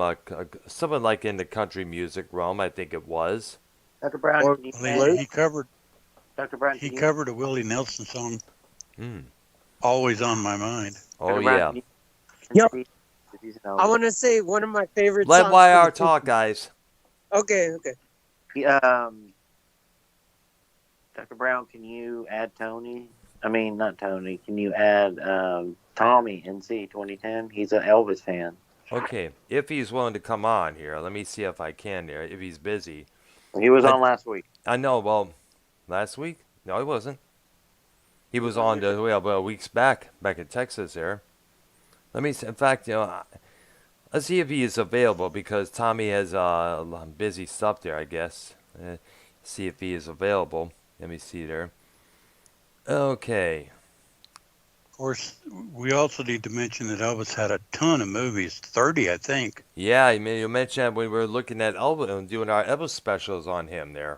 [SPEAKER 1] something like in the country music realm. I think it was.
[SPEAKER 3] Dr. Brown,
[SPEAKER 4] Or-
[SPEAKER 3] can you
[SPEAKER 2] Well,
[SPEAKER 3] add,
[SPEAKER 2] he covered
[SPEAKER 3] Dr. Brown,
[SPEAKER 2] he
[SPEAKER 3] can you,
[SPEAKER 2] covered a Willie Nelson song,
[SPEAKER 1] Mm.
[SPEAKER 2] Always on My Mind.
[SPEAKER 1] Oh
[SPEAKER 3] Dr. Brown,
[SPEAKER 1] yeah.
[SPEAKER 3] can you
[SPEAKER 5] Yep.
[SPEAKER 3] speak? If he's an
[SPEAKER 5] I
[SPEAKER 3] elder.
[SPEAKER 5] want to say one of my favorite
[SPEAKER 1] Let
[SPEAKER 5] songs.
[SPEAKER 1] YR
[SPEAKER 5] for the
[SPEAKER 1] talk,
[SPEAKER 5] 50s.
[SPEAKER 1] guys.
[SPEAKER 5] Okay, okay.
[SPEAKER 3] Dr. Brown, can you add Tony? I mean, not Tony. Can you add Tommy NC 2010? He's an Elvis fan.
[SPEAKER 1] Okay, if he's willing to come on here, let me see if I can there. If he's busy,
[SPEAKER 3] He was on last week.
[SPEAKER 1] I know. Well, last week? No, he wasn't. He was on the weeks back in Texas there. Let me. In fact, let's see if he is available because Tommy has busy stuff there. I guess. See if he is available. Let me see there. Okay.
[SPEAKER 2] Of course, we also need to mention that Elvis had a ton of movies, 30, I think.
[SPEAKER 1] Yeah, you mentioned that when we were looking at Elvis and doing our Elvis specials on him there.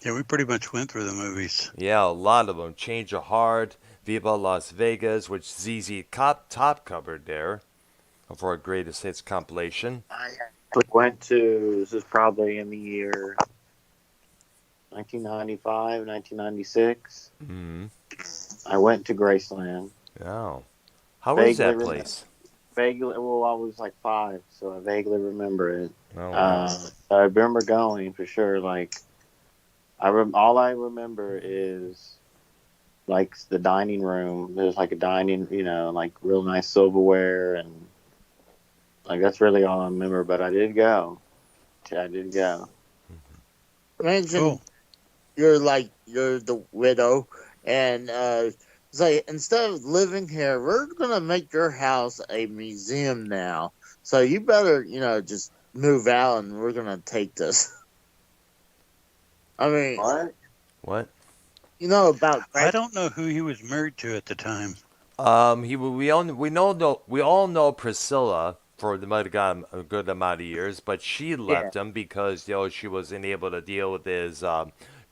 [SPEAKER 2] Yeah, we pretty much went through the movies.
[SPEAKER 1] Yeah, a lot of them. Change of Heart, Viva Las Vegas, which ZZ Top covered there for a greatest hits compilation.
[SPEAKER 3] I actually went to, this is probably in the year 1995, 1996.
[SPEAKER 1] Mm-hmm.
[SPEAKER 3] I went to Graceland.
[SPEAKER 1] Oh. How was that
[SPEAKER 3] Vaguely
[SPEAKER 1] place?
[SPEAKER 3] Vaguely, well, I was like 5, so I vaguely remember it.
[SPEAKER 1] Oh, wow.
[SPEAKER 3] I remember going for sure. Like, all I remember is like the dining room. There's like a dining, like real nice silverware, and like that's really all I remember. But I did go.
[SPEAKER 4] Imagine
[SPEAKER 2] Cool.
[SPEAKER 4] you're the widow, and it's like instead of living here, we're gonna make your house a museum now. So you better, just move out, and we're gonna take this. I mean,
[SPEAKER 3] What?
[SPEAKER 1] What?
[SPEAKER 4] about
[SPEAKER 2] I don't know who he was married to at the time.
[SPEAKER 1] We all know Priscilla for the might have got a good amount of years, but she left him because she wasn't able to deal with his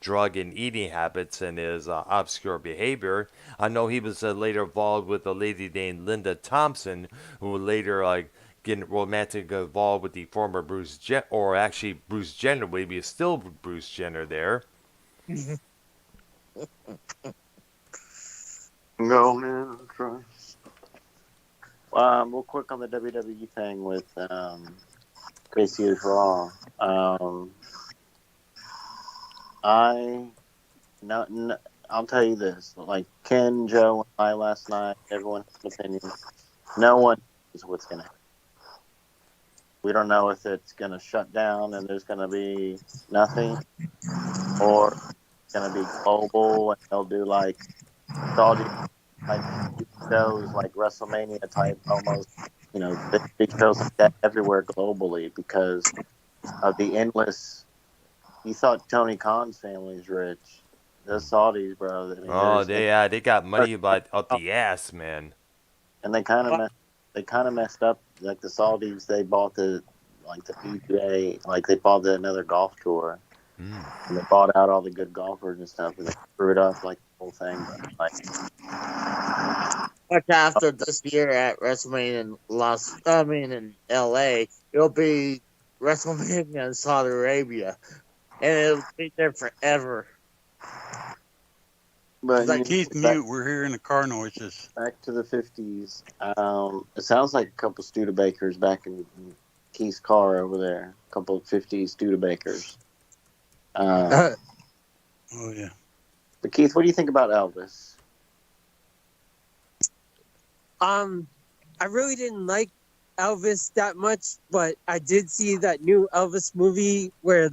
[SPEAKER 1] drug and eating habits and his obscure behavior. I know he was later involved with a lady named Linda Thompson, who would later getting romantically involved with the former Bruce Jenner, or actually Bruce Jenner, maybe still Bruce Jenner there.
[SPEAKER 3] No man, trust. Real quick on the WWE thing with Gracie is Raw. I'll tell you this: like Ken, Joe, and I last night, everyone has an opinion. No one knows what's going to happen. We don't know if it's going to shut down and there's going to be nothing, or it's going to be global and they'll do like Saudi type shows, like WrestleMania type, almost, big shows like that everywhere globally because of the endless. You thought Tony Khan's family's rich. The Saudis, bro. I mean,
[SPEAKER 1] they got money up the ass, man.
[SPEAKER 3] And they kind of messed up. Like the Saudis, they bought the PGA, like they bought another golf tour, and they bought out all the good golfers and stuff, and they screwed up like the whole thing. But,
[SPEAKER 4] like after this year at WrestleMania in LA, it'll be WrestleMania in Saudi Arabia, and it'll be there forever.
[SPEAKER 3] But
[SPEAKER 2] like Keith, mute. We're hearing the car noises.
[SPEAKER 3] Back to the 50s. It sounds like a couple Studebakers back in Keith's car over there. A couple of 50s Studebakers.
[SPEAKER 2] Oh yeah.
[SPEAKER 3] But Keith, what do you think about Elvis?
[SPEAKER 5] I really didn't like Elvis that much, but I did see that new Elvis movie where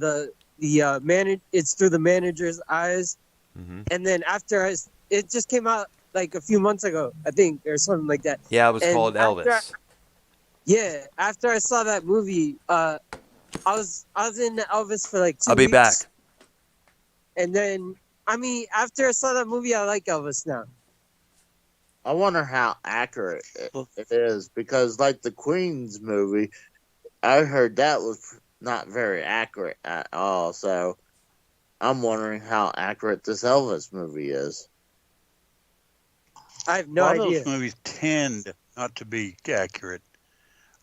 [SPEAKER 5] it's through the manager's eyes.
[SPEAKER 1] Mm-hmm.
[SPEAKER 5] And then it just came out like a few months ago, I think, or something like that.
[SPEAKER 1] Yeah, it was called Elvis.
[SPEAKER 5] After I saw that movie, I was into Elvis for like 2 weeks.
[SPEAKER 1] I'll be back.
[SPEAKER 5] And then, after I saw that movie, I like Elvis now.
[SPEAKER 4] I wonder how accurate it is because, like the Queen's movie, I heard that was not very accurate at all. So I'm wondering how accurate this Elvis movie is.
[SPEAKER 5] I have no
[SPEAKER 2] idea.
[SPEAKER 5] idea.
[SPEAKER 2] Those movies tend not to be accurate.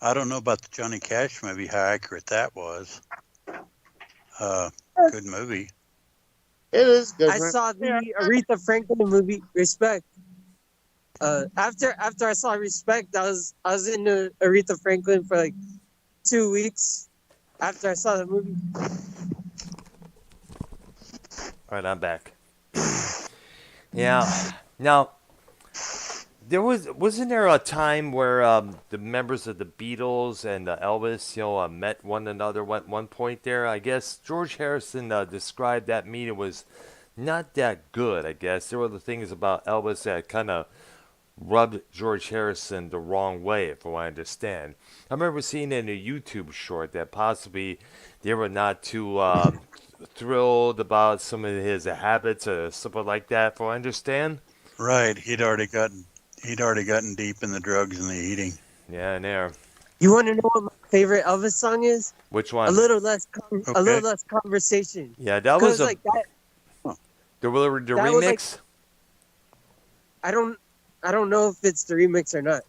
[SPEAKER 2] I don't know about the Johnny Cash movie, how accurate that was. Good movie.
[SPEAKER 4] It is good.
[SPEAKER 5] I saw the Aretha Franklin movie, Respect. After I saw Respect, I was into Aretha Franklin for like 2 weeks after I saw the movie.
[SPEAKER 1] All right, I'm back. Yeah. Now, wasn't there a time where the members of the Beatles and Elvis, met one another at one point there? I guess George Harrison described that meeting was not that good. I guess there were the things about Elvis that kind of rubbed George Harrison the wrong way, if I understand. I remember seeing in a YouTube short that possibly they were not too thrilled about some of his habits or something like that, if I understand.
[SPEAKER 2] Right, he'd already gotten deep in the drugs and the eating.
[SPEAKER 1] Yeah, and there.
[SPEAKER 5] You want to know what my favorite Elvis song is?
[SPEAKER 1] Which one?
[SPEAKER 5] A little less conversation.
[SPEAKER 1] Yeah, that was
[SPEAKER 5] like that.
[SPEAKER 1] The remix.
[SPEAKER 5] Like, I don't know if it's the remix or not.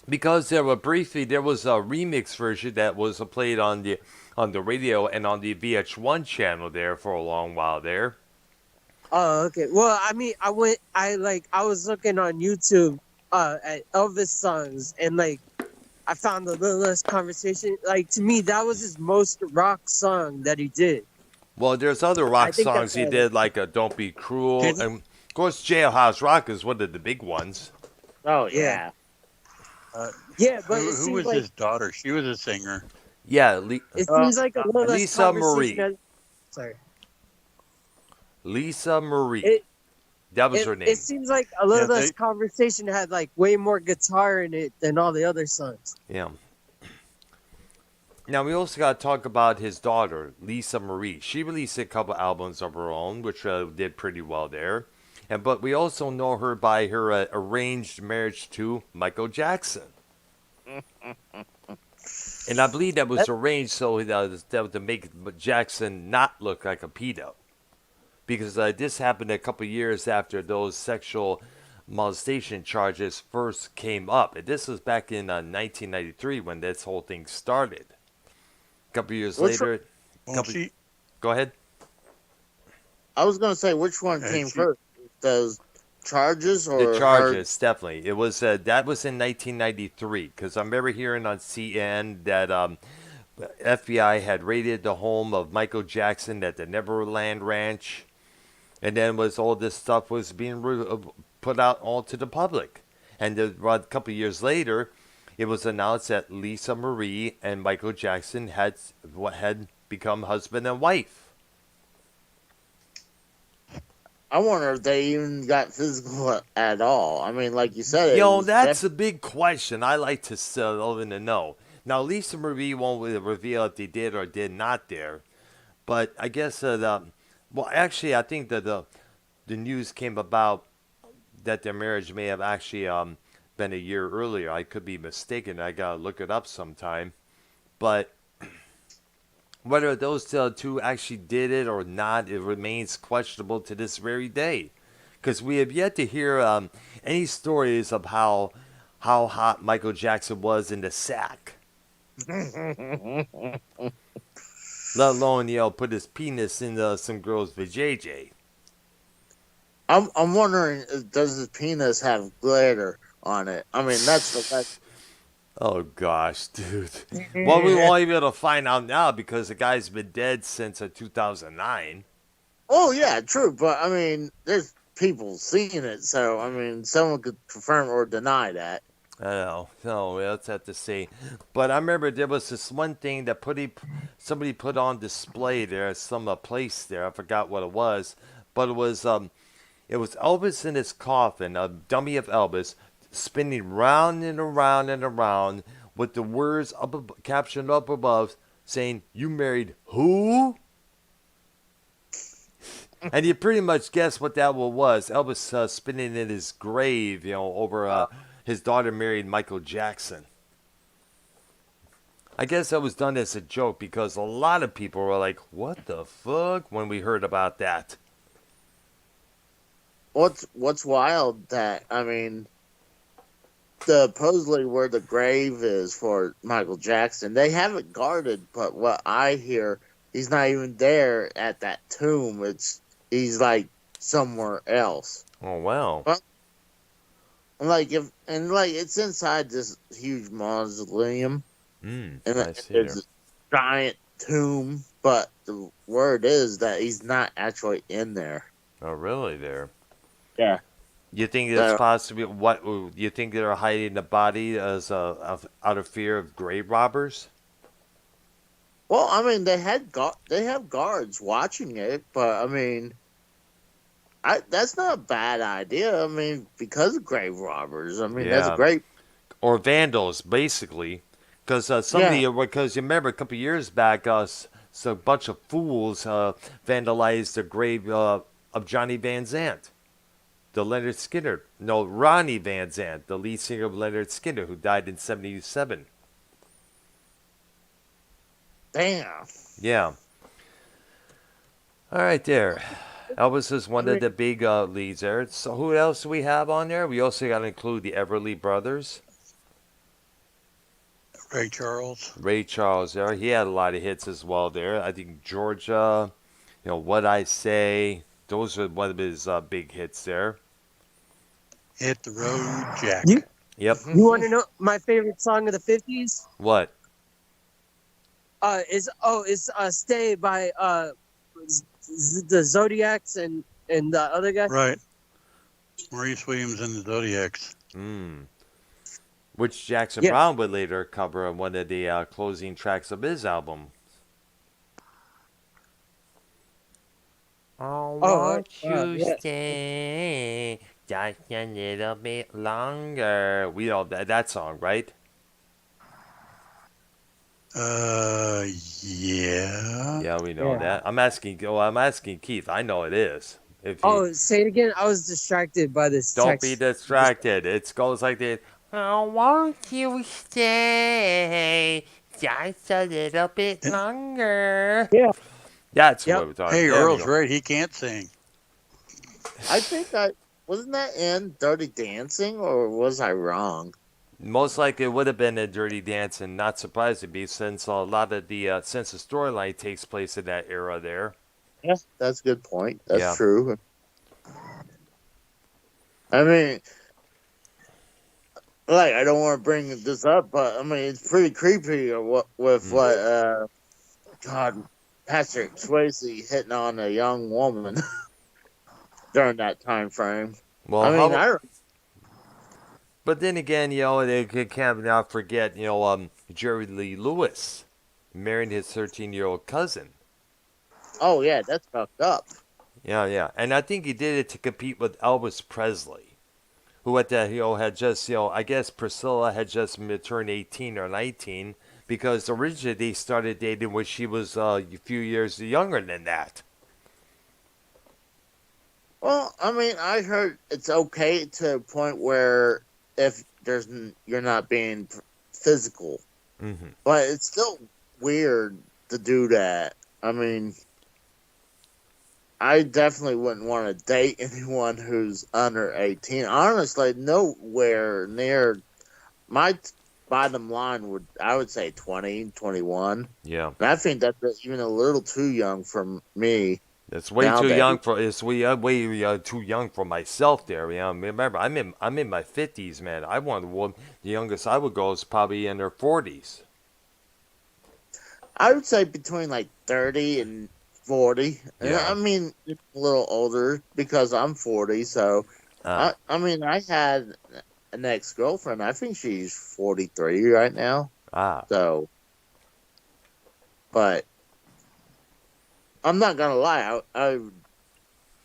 [SPEAKER 1] Because there was a remix version that was played on the radio and on the VH1 channel there for a long while there.
[SPEAKER 5] Oh, okay. Well, I was looking on YouTube at Elvis songs, and I found a little less conversation. To me, that was his most rock song that he did.
[SPEAKER 1] Well, there's other rock songs he did, like "Don't Be Cruel," and of course, "Jailhouse Rock" is one of the big ones.
[SPEAKER 4] Oh yeah.
[SPEAKER 5] But
[SPEAKER 2] who was his daughter? She was a singer.
[SPEAKER 1] Yeah,
[SPEAKER 5] it seems like a little less
[SPEAKER 1] Lisa Marie.
[SPEAKER 5] Sorry.
[SPEAKER 1] Lisa Marie. That was her name.
[SPEAKER 5] It seems like a little less conversation had way more guitar in it than all the other songs.
[SPEAKER 1] Yeah. Now we also got to talk about his daughter, Lisa Marie. She released a couple albums of her own, which did pretty well there. But we also know her by her arranged marriage to Michael Jackson. And I believe that was arranged so to make Jackson not look like a pedo. Because this happened a couple years after those sexual molestation charges first came up. And this was back in 1993 when this whole thing started. A couple years later. Go ahead.
[SPEAKER 4] I was going to say, which one came first? Does charges
[SPEAKER 1] The
[SPEAKER 4] or
[SPEAKER 1] charges, definitely. It was that was in 1993 because I remember hearing on CN that FBI had raided the home of Michael Jackson at the Neverland Ranch, and then was all this stuff was being put out all to the public, and a couple of years later, it was announced that Lisa Marie and Michael Jackson had become husband and wife.
[SPEAKER 4] I wonder if they even got physical at all. I mean, like you said, it was
[SPEAKER 1] That's a big question. I like to in the know. Now, Lisa Marie won't reveal if they did or did not there, but I guess well, actually, I think that the news came about that their marriage may have actually been a year earlier. I could be mistaken. I gotta look it up sometime. But whether those two actually did it or not, it remains questionable to this very day, because we have yet to hear any stories of how hot Michael Jackson was in the sack. Let alone put his penis in some girl's vajayjay.
[SPEAKER 4] I'm wondering, does his penis have glitter on it? I mean, that's
[SPEAKER 1] Oh gosh, dude. Well, we won't even be able to find out now because the guy's been dead since 2009.
[SPEAKER 4] Oh yeah, true. But I mean, there's people seeing it, so I mean, someone could confirm or deny that.
[SPEAKER 1] I know. No, let's have to see. But I remember there was this one thing that somebody put on display there, some place there. I forgot what it was, but it was Elvis in his coffin, a dummy of Elvis, spinning round and around and around with the words captioned up above saying, "You married who?" And you pretty much guess what that was. Elvis spinning in his grave, over his daughter married Michael Jackson. I guess that was done as a joke because a lot of people were like, "What the fuck?" when we heard about that.
[SPEAKER 4] What's wild that I mean, supposedly where the grave is for Michael Jackson, they have it guarded, but what I hear, he's not even there at that tomb. He's like somewhere else.
[SPEAKER 1] Oh wow!
[SPEAKER 4] But, it's inside this huge mausoleum, and
[SPEAKER 1] I see
[SPEAKER 4] there's a giant tomb. But the word is that he's not actually in there.
[SPEAKER 1] Oh really? There.
[SPEAKER 4] Yeah.
[SPEAKER 1] You think that's possibly what? You think they're hiding the body as out of fear of grave robbers?
[SPEAKER 4] Well, I mean, they have guards watching it, but I mean, that's not a bad idea. I mean, because of grave robbers. I mean, that's a great.
[SPEAKER 1] Or vandals, basically, because because you remember a couple of years back, a bunch of fools vandalized the grave of Johnny Van Zant. The Leonard Skinner. No, Ronnie Van Zant, the lead singer of Leonard Skinner, who died in 1977.
[SPEAKER 4] Damn.
[SPEAKER 1] Yeah. All right, there. Elvis is one of the big leads there. So who else do we have on there? We also got to include the Everly Brothers.
[SPEAKER 2] Ray Charles.
[SPEAKER 1] Ray Charles there. He had a lot of hits as well there. I think Georgia, What I Say. Those are one of his big hits there.
[SPEAKER 2] Hit the Road, Jack.
[SPEAKER 1] Yep.
[SPEAKER 5] You want to know my favorite song of the 50s?
[SPEAKER 1] What?
[SPEAKER 5] It's Stay by the Zodiacs and the other guy.
[SPEAKER 2] Right. Maurice Williams and the Zodiacs.
[SPEAKER 1] Which Jackson Browne would later cover on one of the closing tracks of his album. I want you stay just a little bit longer. We know that song, right?
[SPEAKER 2] Yeah.
[SPEAKER 1] Yeah, we know that. I'm asking Keith. I know it is.
[SPEAKER 5] Say it again. I was distracted by this.
[SPEAKER 1] Don't be distracted. It goes like this. I want you stay just a little bit longer.
[SPEAKER 5] Yeah.
[SPEAKER 1] That's what we're talking about.
[SPEAKER 2] Hey, Earl's right. He can't sing.
[SPEAKER 4] I think wasn't that in Dirty Dancing, or was I wrong?
[SPEAKER 1] Most likely it would have been in Dirty Dancing. Not surprised to be, since a lot of since the storyline takes place in that era there.
[SPEAKER 4] Yeah, that's a good point. That's true. I mean, like, I don't want to bring this up, but I mean, it's pretty creepy with
[SPEAKER 1] Mm.
[SPEAKER 4] what, God, Patrick Swayze hitting on a young woman during that time frame.
[SPEAKER 1] Well,
[SPEAKER 4] I mean,
[SPEAKER 1] how?
[SPEAKER 4] I
[SPEAKER 1] But then again, they can't not forget, Jerry Lee Lewis marrying his 13-year-old cousin.
[SPEAKER 4] oh yeah, that's fucked up.
[SPEAKER 1] Yeah, yeah, and I think he did it to compete with Elvis Presley, who at that had just I guess Priscilla had just turned 18 or 19 because originally they started dating when she was a few years younger than that.
[SPEAKER 4] Well, I mean, I heard it's okay to a point where if you're not being physical,
[SPEAKER 1] Hmm.
[SPEAKER 4] but it's still weird to do that. I mean, I definitely wouldn't want to date anyone who's under 18. Honestly, nowhere near my bottom line I would say 20, 21.
[SPEAKER 1] Yeah.
[SPEAKER 4] And I think that's even a little too young for me
[SPEAKER 1] It's way too
[SPEAKER 4] nowadays.
[SPEAKER 1] young for way too young for myself there. Remember, I'm in my 50s, man. I want one. The youngest I would go is probably in their 40s.
[SPEAKER 4] I would say between like 30 and 40. And
[SPEAKER 1] Yeah.
[SPEAKER 4] I mean, a little older because I'm 40. So,
[SPEAKER 1] Uh,
[SPEAKER 4] I mean, I had an ex girlfriend. I think she's 43 right now.
[SPEAKER 1] ah.
[SPEAKER 4] So, but I'm not going to lie. I would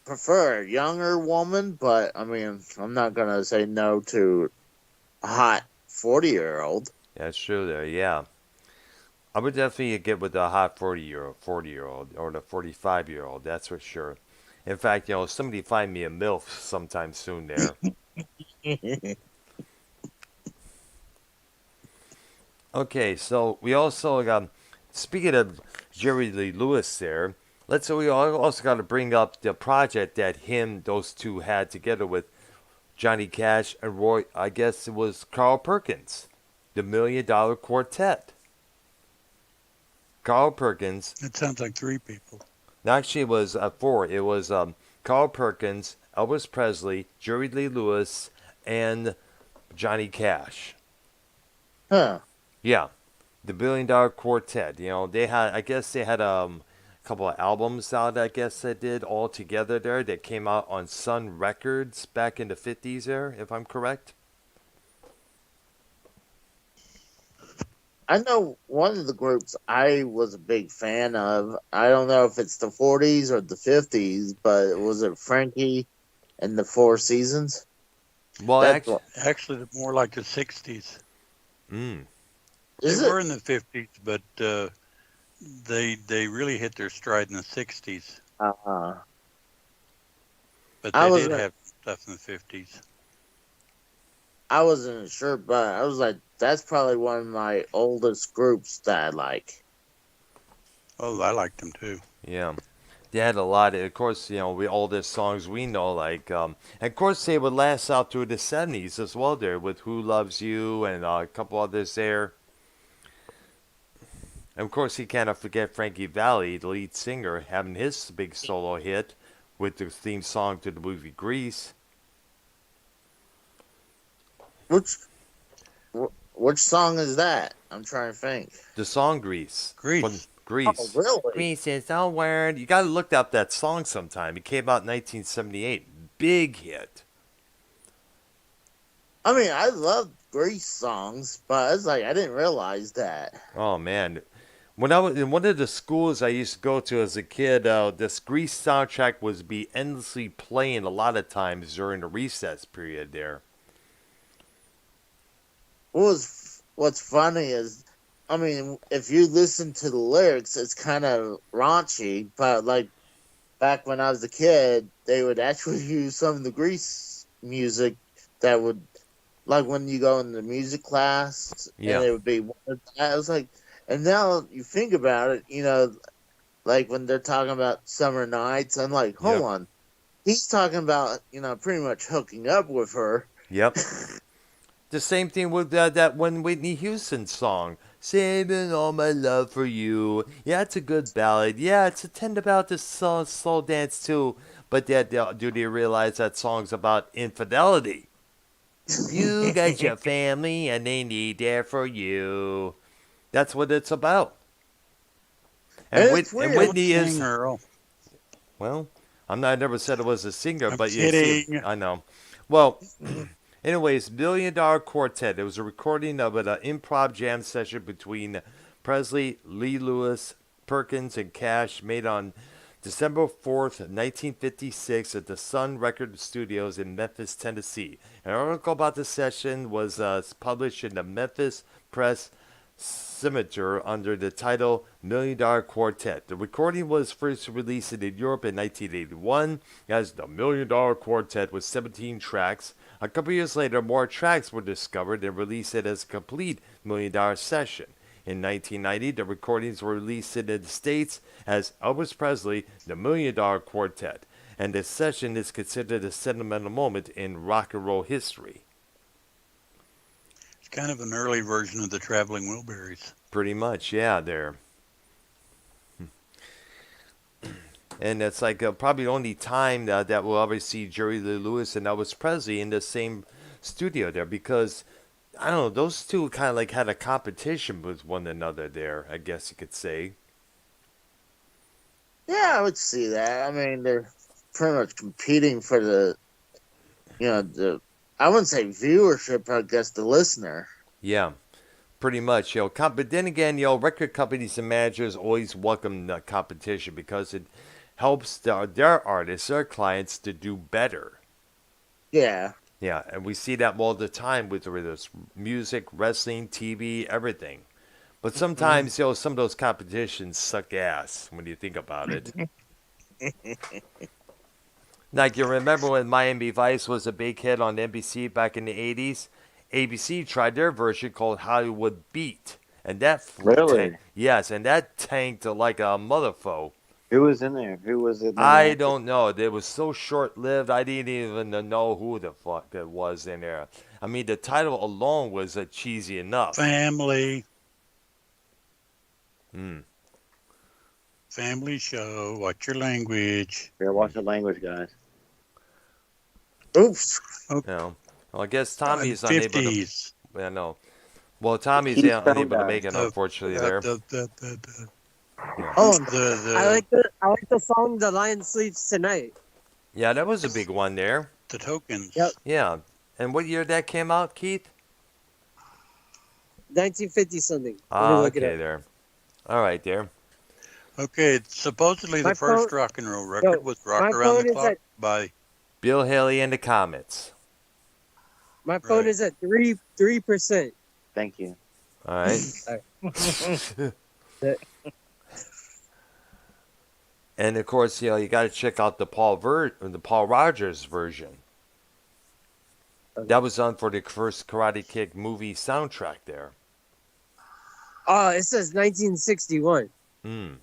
[SPEAKER 4] prefer a younger woman, but I mean, I'm not going to say no to a hot 40-year-old.
[SPEAKER 1] That's true there. Yeah. I would definitely get with the hot 40-year-old, or the 45-year-old. That's for sure. In fact, somebody find me a MILF sometime soon there. Okay, so we also speaking of Jerry Lee Lewis there, we also got to bring up the project that those two had together with Johnny Cash and Roy. I guess it was Carl Perkins, the Million Dollar Quartet. Carl Perkins.
[SPEAKER 2] It sounds like three people.
[SPEAKER 1] Actually, it was four. It was Carl Perkins, Elvis Presley, Jerry Lee Lewis, and Johnny Cash.
[SPEAKER 4] Huh.
[SPEAKER 1] Yeah, the Billion Dollar Quartet. I guess they had a couple of albums out. I guess they did all together there that came out on Sun Records back in the 50s there, if I'm correct.
[SPEAKER 4] I know one of the groups I was a big fan of. I don't know if it's the 40s or the 50s, but was it Frankie and the Four Seasons?
[SPEAKER 1] Well,
[SPEAKER 4] That's
[SPEAKER 1] actually,
[SPEAKER 2] Actually, they're more like the 60s.
[SPEAKER 1] mm,
[SPEAKER 2] They
[SPEAKER 4] Is
[SPEAKER 2] were
[SPEAKER 4] it?
[SPEAKER 2] in the 50s, but they really hit their stride in the 60s.
[SPEAKER 4] Uh,
[SPEAKER 2] But
[SPEAKER 4] I
[SPEAKER 2] they
[SPEAKER 4] was
[SPEAKER 2] did have stuff in the 50s.
[SPEAKER 4] I wasn't sure, but I was like, that's probably one of my oldest groups that I like.
[SPEAKER 2] Oh, I liked them too.
[SPEAKER 1] yeah. They had a lot of course, all the songs we know, like, and of course they would last out through the 70s as well there with Who Loves You and a couple others there. And of course, you cannot forget Frankie Valli, the lead singer, having his big solo hit with the theme song to the movie Grease.
[SPEAKER 4] Which which song is that? I'm trying to think.
[SPEAKER 1] The song Grease.
[SPEAKER 2] Grease.
[SPEAKER 1] Grease.
[SPEAKER 4] Oh, really?
[SPEAKER 1] Grease is the word. You gotta look up that song sometime. It came out in 1978. Big hit.
[SPEAKER 4] I mean, I love Grease songs, but I was like, I didn't realize that.
[SPEAKER 1] Oh, man. When I was in one of the schools I used to go to as a kid, this Grease soundtrack was be endlessly playing a lot of times during the recess period there.
[SPEAKER 4] What's funny is, I mean, if you listen to the lyrics, it's kind of raunchy, but like back when I was a kid, they would actually use some of the Grease music that would, like when you go in the music class,
[SPEAKER 1] Yeah.
[SPEAKER 4] and it would be one of that. I was like, and now you think about it, like when they're talking about summer nights, I'm like, hold
[SPEAKER 1] Yep.
[SPEAKER 4] on, he's talking about, pretty much hooking up with her.
[SPEAKER 1] Yep. The same thing with that one Whitney Houston song, "Saving All My Love for You." Yeah, it's a good ballad. Yeah, it's a tender about the slow dance too. But do they realize that song's about infidelity? You got your family and they need there for you. That's what it's about. And,
[SPEAKER 4] It's
[SPEAKER 1] and
[SPEAKER 4] weird.
[SPEAKER 1] Whitney
[SPEAKER 2] Don't
[SPEAKER 1] is,
[SPEAKER 2] sing, Earl.
[SPEAKER 1] well, I never said it was a singer,
[SPEAKER 2] I'm
[SPEAKER 1] but you see,
[SPEAKER 2] kidding.
[SPEAKER 1] I know. Well, anyways, Million Dollar Quartet. It was a recording of an improv jam session between Presley, Lee Lewis, Perkins, and Cash made on December 4th, 1956 at the Sun Record Studios in Memphis, Tennessee. An article about the session was published in the Memphis Press Scimitar under the title Million Dollar Quartet. The recording was first released in Europe in 1981 as the Million Dollar Quartet with 17 tracks. A couple years later, more tracks were discovered and released as a complete Million Dollar Session. In 1990, the recordings were released in the States as Elvis Presley, the Million Dollar Quartet, and the session is considered a sentimental moment in rock and roll history.
[SPEAKER 2] It's kind of an early version of the Traveling Wilburys.
[SPEAKER 1] Pretty much, yeah, there. And it's like probably the only time that we'll ever see Jerry Lee Lewis and Elvis Presley in the same studio there, because I don't know, those two kind of like had a competition with one another there, I guess you could say.
[SPEAKER 4] Yeah, I would see that. I mean, they're pretty much competing for the, I wouldn't say viewership, I guess the listener.
[SPEAKER 1] Yeah, pretty much. But then again, record companies and managers always welcome the competition because it helps their artists, their clients to do better.
[SPEAKER 4] Yeah.
[SPEAKER 1] Yeah, and we see that all the time with this music, wrestling, TV, everything. But sometimes, some of those competitions suck ass when you think about it. Like, you remember when Miami Vice was a big hit on NBC back in the 80s? ABC tried their version called Hollywood Beat. And that
[SPEAKER 3] Really?
[SPEAKER 1] Yes, and that tanked like a motherfucker.
[SPEAKER 3] Who was in there? Who was it?
[SPEAKER 1] I don't know. It was so short-lived, I didn't even know who the fuck it was in there. I mean, the title alone was cheesy enough.
[SPEAKER 2] Family.
[SPEAKER 1] Hmm.
[SPEAKER 2] Family show. Watch your language.
[SPEAKER 3] Better watch the language, guys.
[SPEAKER 4] Oops.
[SPEAKER 1] Well, I guess Tommy's unable to...
[SPEAKER 2] 50s.
[SPEAKER 1] I know. Well, Tommy's
[SPEAKER 3] Keith
[SPEAKER 1] unable to
[SPEAKER 3] Stone
[SPEAKER 1] make it, unfortunately, there.
[SPEAKER 4] Oh,
[SPEAKER 5] I like the song "The Lion Sleeps Tonight."
[SPEAKER 1] Yeah, that was a big one there.
[SPEAKER 2] The Tokens.
[SPEAKER 5] Yep.
[SPEAKER 1] Yeah. And what year that came out, Keith?
[SPEAKER 5] 1950 something.
[SPEAKER 1] Okay, there. All right, there.
[SPEAKER 2] Okay, supposedly
[SPEAKER 5] My
[SPEAKER 2] the first
[SPEAKER 5] phone-
[SPEAKER 2] rock and roll record was Rock
[SPEAKER 5] my
[SPEAKER 2] Around
[SPEAKER 5] phone
[SPEAKER 2] the
[SPEAKER 5] is
[SPEAKER 2] Clock
[SPEAKER 5] at-
[SPEAKER 2] by...
[SPEAKER 1] Bill Haley in the comments.
[SPEAKER 5] My phone
[SPEAKER 2] Right.
[SPEAKER 5] is at 3%.
[SPEAKER 3] Thank you.
[SPEAKER 1] All right. And of course, you got to check out the Paul Rogers version. That was done for the first Karate Kid movie soundtrack there.
[SPEAKER 5] Oh, it says 1961
[SPEAKER 1] Hmm.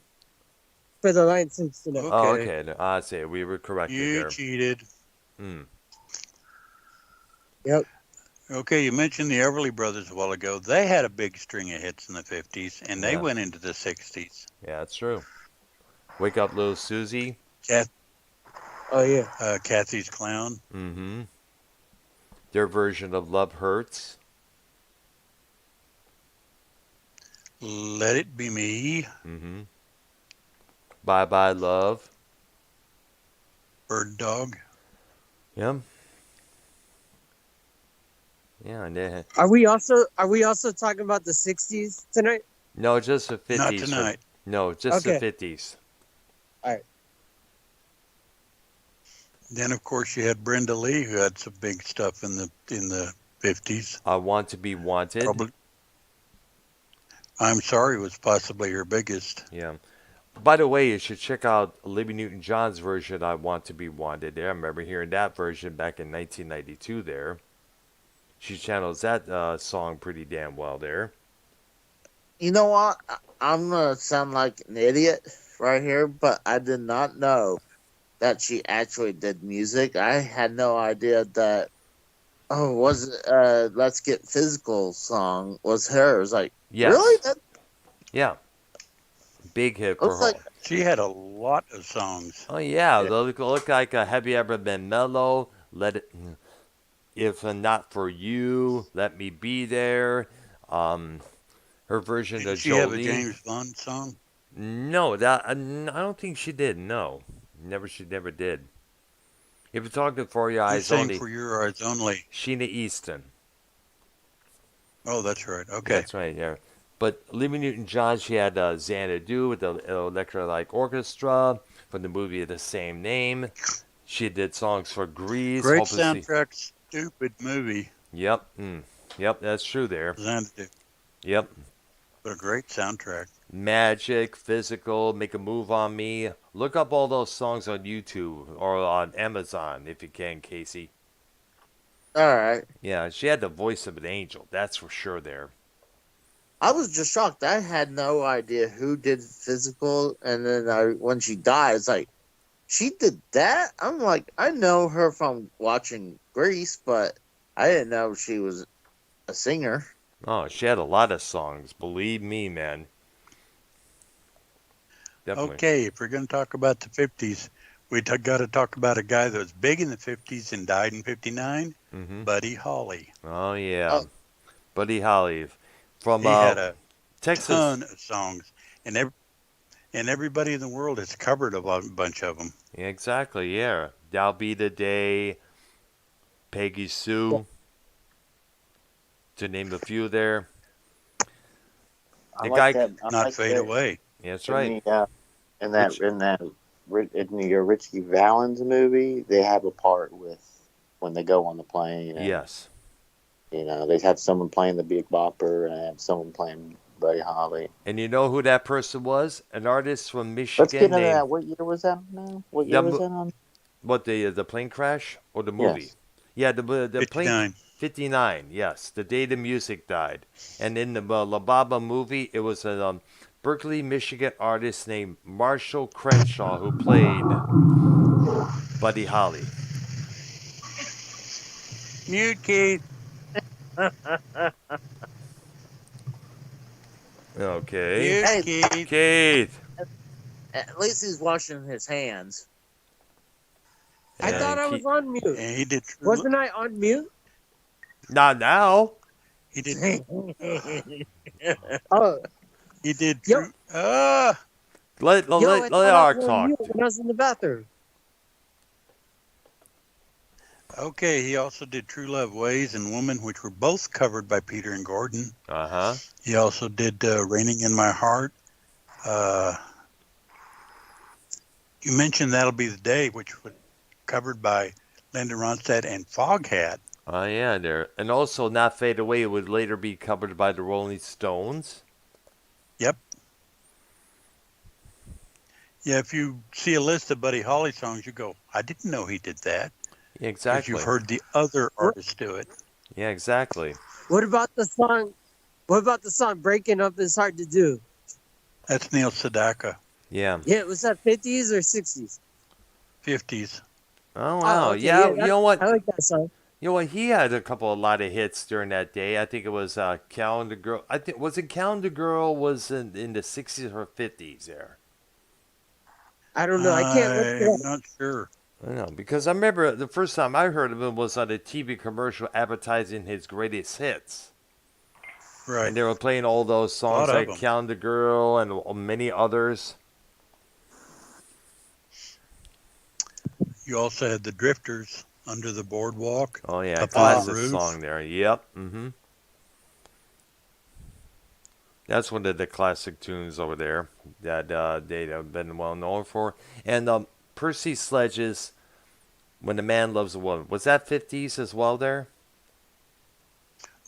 [SPEAKER 5] for The Lion Sleeps Tonight.
[SPEAKER 1] Oh,
[SPEAKER 2] Okay.
[SPEAKER 1] okay. I see. We were corrected
[SPEAKER 2] You
[SPEAKER 1] there.
[SPEAKER 2] cheated.
[SPEAKER 1] Hmm.
[SPEAKER 5] Yep.
[SPEAKER 2] Okay, you mentioned the Everly Brothers a while ago. They had a big string of hits in the 50s, and they
[SPEAKER 1] Yeah.
[SPEAKER 2] went into the 60s.
[SPEAKER 1] Yeah, that's true. Wake Up Little Susie.
[SPEAKER 5] Oh yeah.
[SPEAKER 2] Kathy's Clown.
[SPEAKER 1] Mm-hmm. Their version of Love Hurts.
[SPEAKER 2] Let It Be Me.
[SPEAKER 1] Mm-hmm. Bye Bye Love.
[SPEAKER 2] Bird Dog.
[SPEAKER 1] Yeah. Yeah, and they,
[SPEAKER 5] Are we also talking about the 60s tonight?
[SPEAKER 1] no, just the 50s.
[SPEAKER 2] Not tonight.
[SPEAKER 1] No, just
[SPEAKER 5] Okay.
[SPEAKER 1] the 50s.
[SPEAKER 2] Then, of course, you had Brenda Lee, who had some big stuff in the 50s.
[SPEAKER 1] I Want to Be Wanted.
[SPEAKER 2] Probably. I'm Sorry was possibly her biggest.
[SPEAKER 1] Yeah. By the way, you should check out Olivia Newton-John's version, I Want to Be Wanted there. I remember hearing that version back in 1992 there. She channels that song pretty damn well there.
[SPEAKER 4] You know what? I'm going to sound like an idiot right here, but I did not know that she actually did music. I had no idea that, was it, Let's Get Physical song was hers. Like,
[SPEAKER 1] Yes.
[SPEAKER 4] really?
[SPEAKER 1] Yeah. Big hit for
[SPEAKER 4] Looks
[SPEAKER 1] her.
[SPEAKER 4] like
[SPEAKER 2] She had a lot of songs.
[SPEAKER 1] Oh yeah,
[SPEAKER 4] Yeah.
[SPEAKER 1] look like Have You Ever Been Mellow? Let it, if not for you, Let Me Be There. Um, her version
[SPEAKER 2] Didn't
[SPEAKER 1] of
[SPEAKER 2] she have a
[SPEAKER 1] Jolene.
[SPEAKER 2] James Bond song?
[SPEAKER 1] No, that I don't think she did. No, she never did. If you're talking For Your
[SPEAKER 2] Who
[SPEAKER 1] Eyes
[SPEAKER 2] sang
[SPEAKER 1] Only,
[SPEAKER 2] For Your Eyes Only?
[SPEAKER 1] Sheena Easton.
[SPEAKER 2] Oh, that's right. Okay.
[SPEAKER 1] That's right, yeah. But Olivia Newton-John, she had Xanadu with the Electra Light Orchestra from the movie of the same name. She did songs for Grease,
[SPEAKER 2] Great
[SPEAKER 1] hopelessly.
[SPEAKER 2] soundtrack, stupid movie.
[SPEAKER 1] Yep, yep, that's true there.
[SPEAKER 2] Xanadu.
[SPEAKER 1] Yep.
[SPEAKER 2] But a great soundtrack.
[SPEAKER 1] Magic, Physical, Make a Move on Me. Look up all those songs on YouTube or on Amazon if you can, Casey.
[SPEAKER 4] all right.
[SPEAKER 1] Yeah, she had the voice of an angel, that's for sure there.
[SPEAKER 4] I was just shocked. I had no idea who did physical, and then when she died, it's like she did that. I'm like, I know her from watching Grease, but I didn't know she was a singer.
[SPEAKER 1] Oh, she had a lot of songs, believe me, man. Definitely.
[SPEAKER 2] Okay, if we're going to talk about the 50s, we got to talk about a guy that was big in the 50s and died in 59,
[SPEAKER 1] Mm-hmm.
[SPEAKER 2] Buddy Holly.
[SPEAKER 1] Oh, yeah.
[SPEAKER 4] Oh.
[SPEAKER 1] Buddy Holly from
[SPEAKER 2] He had a
[SPEAKER 1] Texas.
[SPEAKER 2] ton of songs, and everybody in the world has covered a bunch of them.
[SPEAKER 1] Yeah, exactly, yeah. That'll Be the Day, Peggy Sue, to name a few there.
[SPEAKER 3] I
[SPEAKER 1] The
[SPEAKER 3] like
[SPEAKER 1] guy-
[SPEAKER 3] that. I
[SPEAKER 2] Not
[SPEAKER 3] like
[SPEAKER 2] Fade
[SPEAKER 3] that
[SPEAKER 2] Away.
[SPEAKER 1] Yeah, that's
[SPEAKER 3] in
[SPEAKER 1] right.
[SPEAKER 3] the, in that in the Richie Valens movie, they have a part with when they go on the plane. And,
[SPEAKER 1] Yes.
[SPEAKER 3] You know, they have someone playing the Big Bopper and they have someone playing Buddy Holly.
[SPEAKER 1] And you know who that person was? An artist from
[SPEAKER 3] Let's
[SPEAKER 1] Michigan
[SPEAKER 3] get into
[SPEAKER 1] named
[SPEAKER 3] that. What year was that now? What year was that on?
[SPEAKER 1] what, the plane crash or the movie?
[SPEAKER 3] Yes.
[SPEAKER 1] Yeah, the plane
[SPEAKER 2] 59.
[SPEAKER 1] 59. Yes, the day the music died. And in the La Bamba movie, it was a Berkeley, Michigan artist named Marshall Crenshaw who played Buddy Holly.
[SPEAKER 2] Mute, Keith.
[SPEAKER 1] Okay.
[SPEAKER 2] Mute, Keith.
[SPEAKER 1] Keith.
[SPEAKER 4] At least he's washing his hands.
[SPEAKER 5] I
[SPEAKER 1] And
[SPEAKER 5] thought I was on mute.
[SPEAKER 2] And he did True
[SPEAKER 5] Wasn't I on mute?
[SPEAKER 1] Not now.
[SPEAKER 2] He did.
[SPEAKER 5] Oh,
[SPEAKER 2] He did.
[SPEAKER 5] Yo.
[SPEAKER 2] True, ah.
[SPEAKER 1] Let
[SPEAKER 5] yo, I
[SPEAKER 1] let
[SPEAKER 5] thought I
[SPEAKER 1] Ark
[SPEAKER 5] was on
[SPEAKER 1] talk.
[SPEAKER 5] mute when I was in the bathroom.
[SPEAKER 2] Okay, he also did True Love Ways and Woman, which were both covered by Peter and Gordon.
[SPEAKER 1] Uh-huh.
[SPEAKER 2] He also did Raining in My Heart. You mentioned That'll Be the Day, which was covered by Linda Ronstadt and Foghat.
[SPEAKER 1] Oh, yeah, there. And also Not Fade Away would later be covered by the Rolling Stones.
[SPEAKER 2] Yep. Yeah, if you see a list of Buddy Holly songs, you go, I didn't know he did that.
[SPEAKER 1] Yeah,
[SPEAKER 2] Because
[SPEAKER 1] exactly.
[SPEAKER 2] you've heard the other artists do it.
[SPEAKER 1] Yeah, exactly.
[SPEAKER 5] What about the song? What about the song "Breaking Up Is Hard to Do"?
[SPEAKER 2] That's Neil Sedaka,
[SPEAKER 1] Yeah.
[SPEAKER 5] Yeah, was that 50s or 60s?
[SPEAKER 2] 50s.
[SPEAKER 1] Oh, wow.
[SPEAKER 5] okay,
[SPEAKER 1] yeah,
[SPEAKER 5] that-
[SPEAKER 1] you know what?
[SPEAKER 5] I like that song.
[SPEAKER 1] You know what? He had a lot of hits during that day. I think it was Calendar Girl. I think was it Calendar Girl was in the 60s or 50s there.
[SPEAKER 5] I don't know. I can't look it
[SPEAKER 2] I'm
[SPEAKER 5] up.
[SPEAKER 2] not sure.
[SPEAKER 1] I don't know because I remember the first time I heard of him was on a TV commercial advertising his greatest hits,
[SPEAKER 2] Right.
[SPEAKER 1] and they were playing all those songs
[SPEAKER 2] lot of
[SPEAKER 1] like
[SPEAKER 2] them.
[SPEAKER 1] Calendar Girl and many others.
[SPEAKER 2] You also had the Drifters, Under the Boardwalk.
[SPEAKER 1] Oh yeah,
[SPEAKER 2] Up on the
[SPEAKER 1] classic
[SPEAKER 2] Roof.
[SPEAKER 1] song there. Yep. Mm-hmm. That's one of the classic tunes over there that they have been well known for. And Percy Sledge's "When a Man Loves a Woman" was that 50s as well there?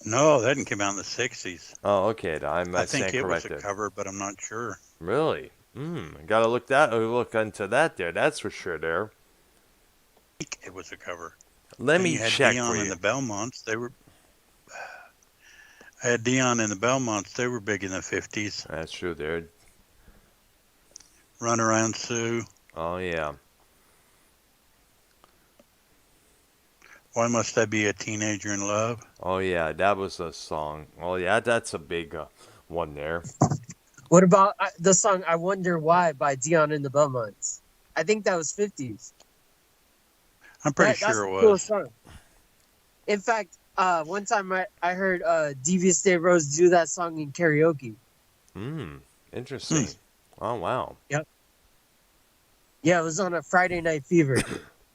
[SPEAKER 2] No, that didn't come out in the 60s.
[SPEAKER 1] Oh, okay. I
[SPEAKER 2] I
[SPEAKER 1] might
[SPEAKER 2] think
[SPEAKER 1] stand
[SPEAKER 2] it was a
[SPEAKER 1] corrected.
[SPEAKER 2] cover, but I'm not sure.
[SPEAKER 1] Really? Gotta look into that there. That's for sure there.
[SPEAKER 2] I think it was a cover.
[SPEAKER 1] Let
[SPEAKER 2] And
[SPEAKER 1] me
[SPEAKER 2] you had
[SPEAKER 1] check
[SPEAKER 2] Dion
[SPEAKER 1] for
[SPEAKER 2] and
[SPEAKER 1] you.
[SPEAKER 2] the Belmonts. I had Dion and the Belmonts. They were big in the 50s.
[SPEAKER 1] That's true there.
[SPEAKER 2] Run Around Sue.
[SPEAKER 1] Oh yeah.
[SPEAKER 2] Why Must I Be a Teenager in Love?
[SPEAKER 1] Oh yeah. That was a song. Oh yeah. That's a big one there.
[SPEAKER 5] What about the song "I Wonder Why" by Dion and the Belmonts? I think that was 50s.
[SPEAKER 2] I'm pretty
[SPEAKER 5] That's
[SPEAKER 2] sure
[SPEAKER 5] a
[SPEAKER 2] it
[SPEAKER 5] cool
[SPEAKER 2] was.
[SPEAKER 5] song. In fact, one time I heard Devious Day Rose do that song in karaoke.
[SPEAKER 1] Interesting. Oh, wow.
[SPEAKER 5] Yep. Yeah, it was on a Friday Night Fever.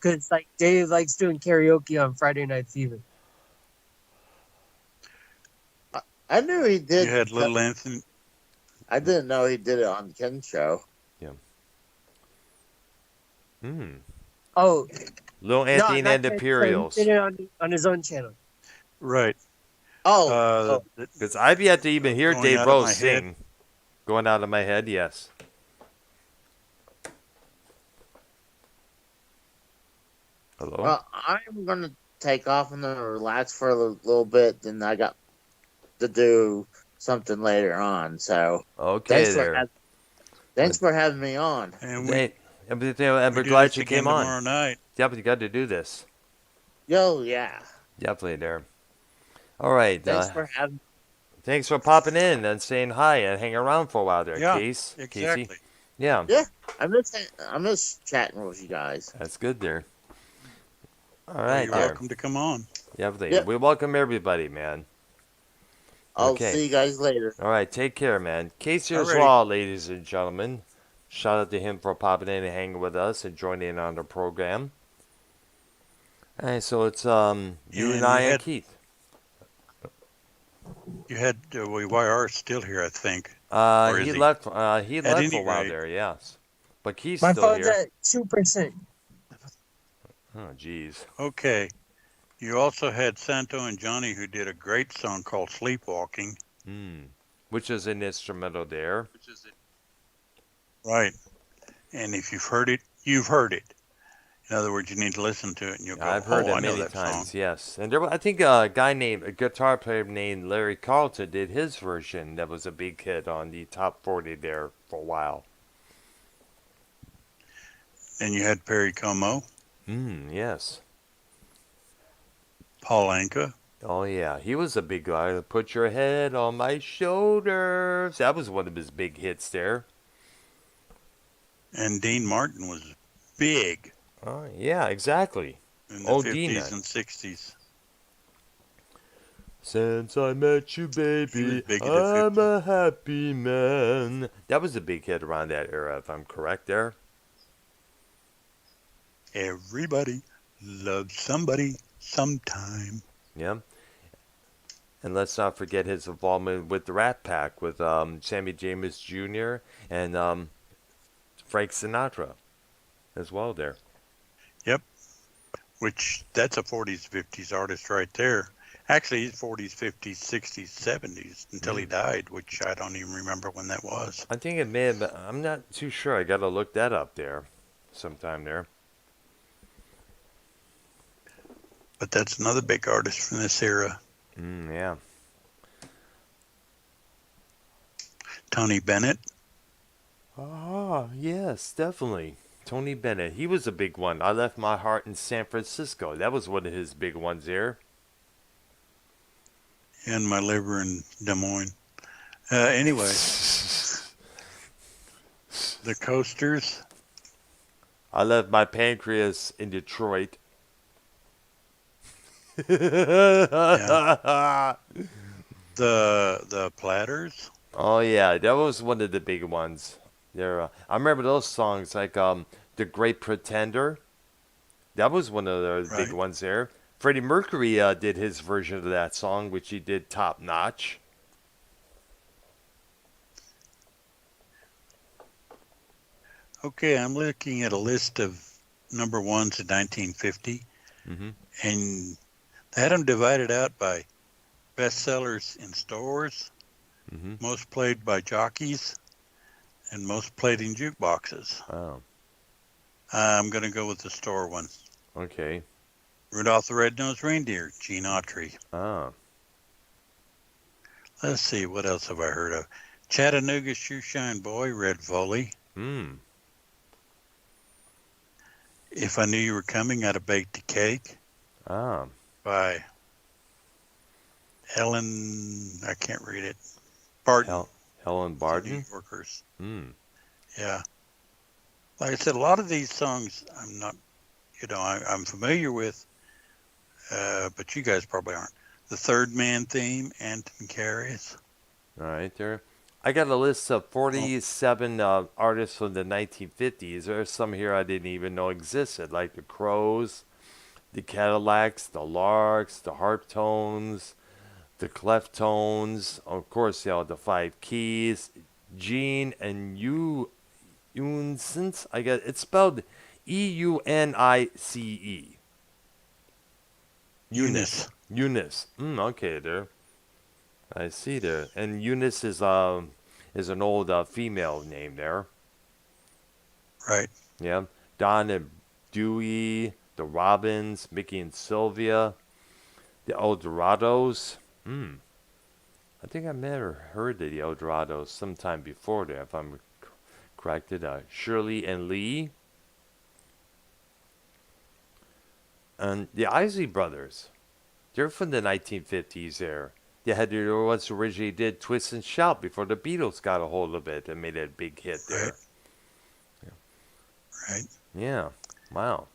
[SPEAKER 5] Because like Dave likes doing karaoke on Friday Night Fever.
[SPEAKER 4] I knew he
[SPEAKER 2] You
[SPEAKER 4] did.
[SPEAKER 2] had Little Anthony.
[SPEAKER 4] I didn't know he did it on Ken's show.
[SPEAKER 1] Yeah.
[SPEAKER 5] Oh,
[SPEAKER 1] Little
[SPEAKER 5] no,
[SPEAKER 1] Anthony
[SPEAKER 5] not
[SPEAKER 1] and the
[SPEAKER 5] Ken's show. He
[SPEAKER 1] Imperials.
[SPEAKER 5] did it on his own channel.
[SPEAKER 2] Right.
[SPEAKER 4] Oh,
[SPEAKER 1] Because I've yet to even hear
[SPEAKER 2] Going
[SPEAKER 1] Dave
[SPEAKER 2] out of
[SPEAKER 1] Rose
[SPEAKER 2] my
[SPEAKER 1] sing.
[SPEAKER 2] head.
[SPEAKER 1] Going out of my head, yes. Hello?
[SPEAKER 4] well, I'm gonna take off and then relax for a little bit. Then I got to do something later on. So
[SPEAKER 1] Okay
[SPEAKER 4] thanks
[SPEAKER 1] there.
[SPEAKER 4] thanks for having me on.
[SPEAKER 2] And
[SPEAKER 1] Hey, and we're
[SPEAKER 2] we do
[SPEAKER 1] glad
[SPEAKER 2] this
[SPEAKER 1] you
[SPEAKER 2] again
[SPEAKER 1] came on.
[SPEAKER 2] tomorrow night.
[SPEAKER 1] Yep, you got to do this.
[SPEAKER 4] Yo, yeah.
[SPEAKER 1] Definitely there. All right.
[SPEAKER 4] Thanks for having.
[SPEAKER 1] Thanks for popping in and saying hi and hanging around for a while there,
[SPEAKER 2] Yeah,
[SPEAKER 1] Case.
[SPEAKER 2] exactly.
[SPEAKER 1] Casey. Yeah,
[SPEAKER 4] Yeah, I miss chatting with you guys.
[SPEAKER 1] that's good there. All
[SPEAKER 2] Well,
[SPEAKER 1] right
[SPEAKER 2] you're
[SPEAKER 1] there.
[SPEAKER 2] welcome to come on.
[SPEAKER 1] Definitely.
[SPEAKER 4] Yep.
[SPEAKER 1] We welcome everybody, man.
[SPEAKER 4] I'll
[SPEAKER 1] Okay.
[SPEAKER 4] see you guys later.
[SPEAKER 1] All right, take care, man. Casey as
[SPEAKER 2] Alrighty.
[SPEAKER 1] well, ladies and gentlemen. Shout out to him for popping in and hanging with us and joining in on the program. All right, so it's you and I and Keith.
[SPEAKER 2] You had YR still here, I think.
[SPEAKER 1] He left. He
[SPEAKER 2] At
[SPEAKER 1] left
[SPEAKER 2] any
[SPEAKER 1] for a while
[SPEAKER 2] rate-
[SPEAKER 1] there. Yes, but Keith's
[SPEAKER 5] My
[SPEAKER 1] still
[SPEAKER 5] phone's
[SPEAKER 1] here.
[SPEAKER 5] at 2%.
[SPEAKER 1] Oh, jeez.
[SPEAKER 2] Okay. You also had Santo and Johnny, who did a great song called Sleepwalking.
[SPEAKER 1] Which is an instrumental there.
[SPEAKER 2] Right. And if you've heard it, you've heard it. In other words, you need to listen to it, and you'll go,
[SPEAKER 1] I've heard
[SPEAKER 2] oh,
[SPEAKER 1] it
[SPEAKER 2] I know
[SPEAKER 1] many
[SPEAKER 2] that
[SPEAKER 1] times.
[SPEAKER 2] song.
[SPEAKER 1] Yes, and there, I think a guitar player named Larry Carlton did his version. That was a big hit on the top 40 there for a while.
[SPEAKER 2] And you had Perry Como,
[SPEAKER 1] Yes.
[SPEAKER 2] Paul Anka,
[SPEAKER 1] Oh yeah, he was a big guy. Put your head on my shoulders. That was one of his big hits there.
[SPEAKER 2] and Dean Martin was big
[SPEAKER 1] Oh yeah, exactly.
[SPEAKER 2] in the
[SPEAKER 1] Oh,
[SPEAKER 2] 50s
[SPEAKER 1] Dina.
[SPEAKER 2] and 60s.
[SPEAKER 1] Since I met you,
[SPEAKER 2] He was
[SPEAKER 1] baby,
[SPEAKER 2] big in the
[SPEAKER 1] I'm
[SPEAKER 2] 50s.
[SPEAKER 1] a happy man. That was a big hit around that era, if I'm correct there.
[SPEAKER 2] Everybody loves somebody sometime.
[SPEAKER 1] Yeah. And let's not forget his involvement with the Rat Pack with Sammy James Jr. and Frank Sinatra as well there.
[SPEAKER 2] Yep. Which, that's a 40s, 50s artist right there. Actually, he's 40s, 50s, 60s, 70s until he died, which I don't even remember when that was.
[SPEAKER 1] I think it may have been, I'm not too sure. I got to look that up there sometime there.
[SPEAKER 2] But that's another big artist from this era.
[SPEAKER 1] Yeah.
[SPEAKER 2] Tony Bennett.
[SPEAKER 1] Ah, yes, definitely. Tony Bennett. He was a big one. I left my heart in San Francisco. That was one of his big ones there.
[SPEAKER 2] And my liver in Des Moines. Anyway, the Coasters.
[SPEAKER 1] I left my pancreas in Detroit.
[SPEAKER 2] The Platters.
[SPEAKER 1] Oh yeah, that was one of the big ones. There, I remember those songs like "The Great Pretender." That was one of the big
[SPEAKER 2] Right.
[SPEAKER 1] ones there. Freddie Mercury did his version of that song, which he did top notch.
[SPEAKER 2] Okay, I'm looking at a list of number ones in 1950,
[SPEAKER 1] Mm-hmm.
[SPEAKER 2] and they had them divided out by bestsellers in stores,
[SPEAKER 1] Mm-hmm.
[SPEAKER 2] most played by jockeys, and most played in jukeboxes.
[SPEAKER 1] Oh,
[SPEAKER 2] I'm going to go with the store one.
[SPEAKER 1] okay.
[SPEAKER 2] Rudolph the Red-Nosed Reindeer, Gene Autry.
[SPEAKER 1] Oh,
[SPEAKER 2] Let's see, what else have I heard of? Chattanooga Shoeshine Boy, Red Foley. If I Knew You Were Coming, I'd have baked a cake
[SPEAKER 1] oh.
[SPEAKER 2] by Helen, I can't read it. Barton.
[SPEAKER 1] Helen
[SPEAKER 2] the New
[SPEAKER 1] Barton.
[SPEAKER 2] Yorkers.
[SPEAKER 1] Hmm.
[SPEAKER 2] Yeah. Like I said, a lot of these songs I'm not, I'm familiar with, but you guys probably aren't. The Third Man theme, Anton Carey's.
[SPEAKER 1] All right, there. I got a list of
[SPEAKER 2] Oh,
[SPEAKER 1] 47 artists from the 1950s. There's some here I didn't even know existed, like the Crows, the Cadillacs, the Larks, the Harp Tones, the Clef Tones, of course, the Five Keys, Gene and Unisons. I guess it's spelled Eunice.
[SPEAKER 2] Eunice.
[SPEAKER 1] Eunice. Okay, there. I see there. And Eunice is an old female name there.
[SPEAKER 2] Right.
[SPEAKER 1] Yeah. Don and Dewey, the Robins, Mickey and Sylvia, the Eldorados. I think I may have heard of the Eldorados sometime before there, if I'm corrected. Shirley and Lee. And the Isley Brothers. They're from the 1950s there. They had the ones who originally did Twist and Shout before the Beatles got a hold of it and made it a big hit there.
[SPEAKER 2] Right. Right.
[SPEAKER 1] Yeah. Wow.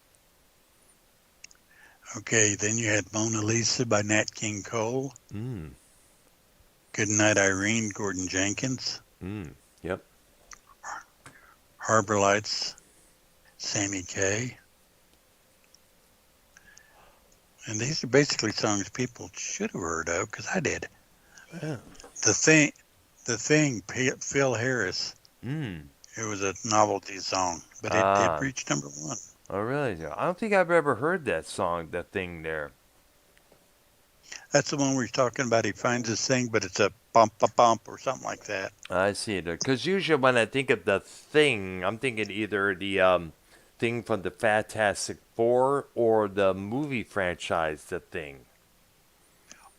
[SPEAKER 2] Okay, then you had Mona Lisa by Nat King Cole.
[SPEAKER 1] Mm.
[SPEAKER 2] Goodnight Irene, Gordon Jenkins.
[SPEAKER 1] Yep.
[SPEAKER 2] Harbor Lights, Sammy Kaye. And these are basically songs people should have heard of, because I did.
[SPEAKER 1] Yeah.
[SPEAKER 2] The Thing, Phil Harris. It was a novelty song, but it reached number one.
[SPEAKER 1] Oh, really? I don't think I've ever heard that song, that thing there.
[SPEAKER 2] That's the one where he's talking about he finds this thing, but it's a bump, a bump, or something like that.
[SPEAKER 1] I see it. Because usually when I think of the thing, I'm thinking either the thing from the Fantastic Four or the movie franchise, The Thing.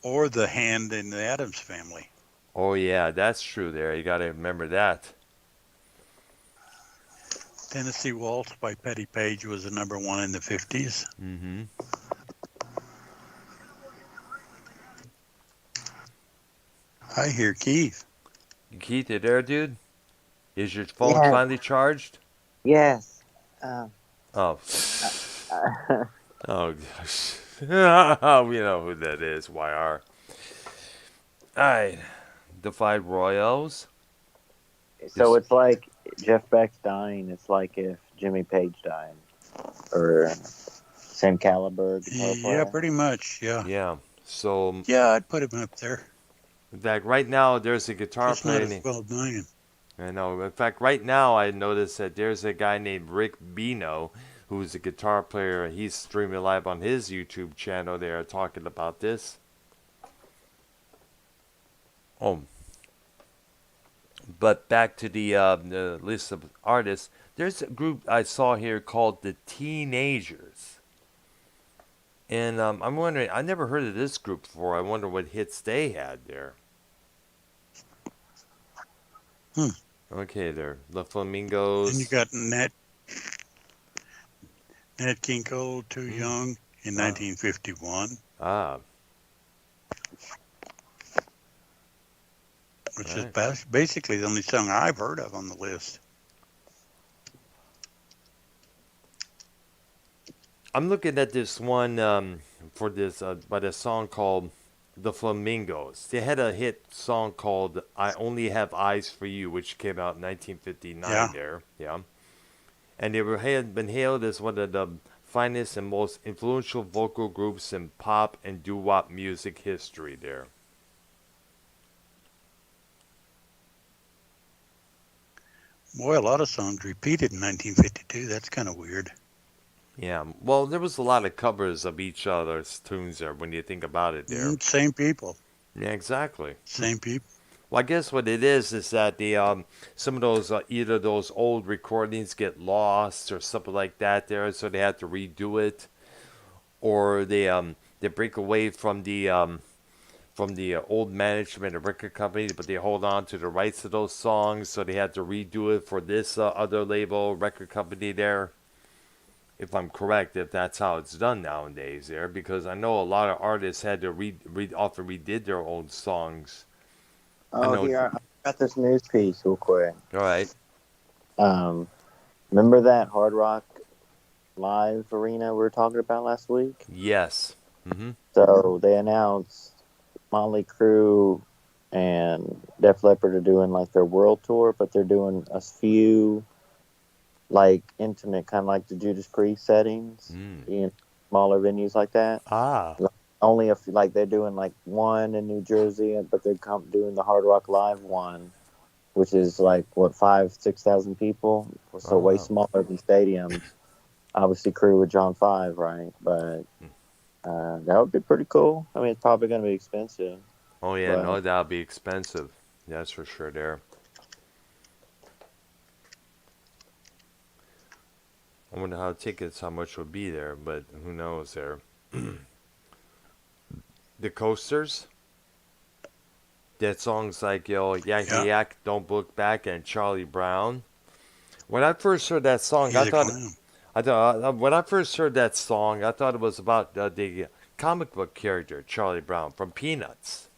[SPEAKER 2] Or The Hand in the Addams Family.
[SPEAKER 1] Oh, yeah, that's true there. You got to remember that.
[SPEAKER 2] Tennessee Waltz by Patti Page was a number one in the 50s.
[SPEAKER 1] Mm-hmm.
[SPEAKER 2] I hear Keith.
[SPEAKER 1] Keith, you there, dude? Is your phone finally charged?
[SPEAKER 6] Yes.
[SPEAKER 1] Oh. Oh, gosh. We know who that is, YR. Alright. The Five Royals.
[SPEAKER 3] So it's like Jeff Beck's dying. It's like if Jimmy Page died. Or same caliber guitar player.
[SPEAKER 2] Yeah, pretty much, yeah.
[SPEAKER 1] Yeah. So.
[SPEAKER 2] Yeah, I'd put him up there.
[SPEAKER 1] In fact, right now, there's a guitar
[SPEAKER 2] Just
[SPEAKER 1] player
[SPEAKER 2] not as well known.
[SPEAKER 1] I know. In fact, right now, I noticed that there's a guy named Rick Bino, who's a guitar player. He's streaming live on his YouTube channel there talking about this. Oh. But back to the list of artists. There's a group I saw here called the Teenagers. And I'm wondering, I never heard of this group before. I wonder what hits they had there. Okay, there. The Flamingos.
[SPEAKER 2] And you got Nat King Cole, Too Young in 1951. Which is basically the only song I've heard of on the list.
[SPEAKER 1] I'm looking at this one for this by the song called The Flamingos. They had a hit song called I Only Have Eyes for You, which came out in 1959 there. Yeah. And they had been hailed as one of the finest and most influential vocal groups in pop and doo-wop music history there.
[SPEAKER 2] Boy, a lot of songs repeated in 1952. That's kind of weird.
[SPEAKER 1] Yeah, well, there was a lot of covers of each other's tunes there when you think about it there.
[SPEAKER 2] Same people.
[SPEAKER 1] Yeah, exactly.
[SPEAKER 2] Same people.
[SPEAKER 1] Well, I guess what it is that the some of those either those old recordings get lost or something like that there, so they have to redo it, or they break away from the old management of record companies, but they hold on to the rights to those songs, so they have to redo it for this other label record company there. If I'm correct, if that's how it's done nowadays there, because I know a lot of artists had to often redid their old songs.
[SPEAKER 3] Oh, here Got this news piece real quick.
[SPEAKER 1] All right.
[SPEAKER 3] Um, remember that Hard Rock Live arena we were talking about last week?
[SPEAKER 1] Yes. Mm-hmm.
[SPEAKER 3] So they announced Motley Crue and Def Leppard are doing like their world tour, but they're doing a few like intimate, kind of like the Judas Priest settings
[SPEAKER 1] Mm.
[SPEAKER 3] in smaller venues like that.
[SPEAKER 1] Ah.
[SPEAKER 3] Like, only if like they're doing like one in New Jersey, but they're doing the Hard Rock Live one, which is like what 5,000-6,000 people, so way
[SPEAKER 1] Oh.
[SPEAKER 3] smaller than stadiums. Obviously, Crew with John 5, right? But that would be pretty cool. I mean, it's probably going to be expensive,
[SPEAKER 1] Oh yeah,
[SPEAKER 3] but
[SPEAKER 1] no, that'll be expensive. That's for sure. There. I wonder how tickets, how much would be there, but who knows there. The Coasters. That songs like Yak
[SPEAKER 2] Yeah,
[SPEAKER 1] Yak, Don't Look Back, and Charlie Brown. When I first heard that song,
[SPEAKER 2] he's a clown.
[SPEAKER 1] I thought when I first heard that song, I thought it was about the comic book character Charlie Brown from Peanuts.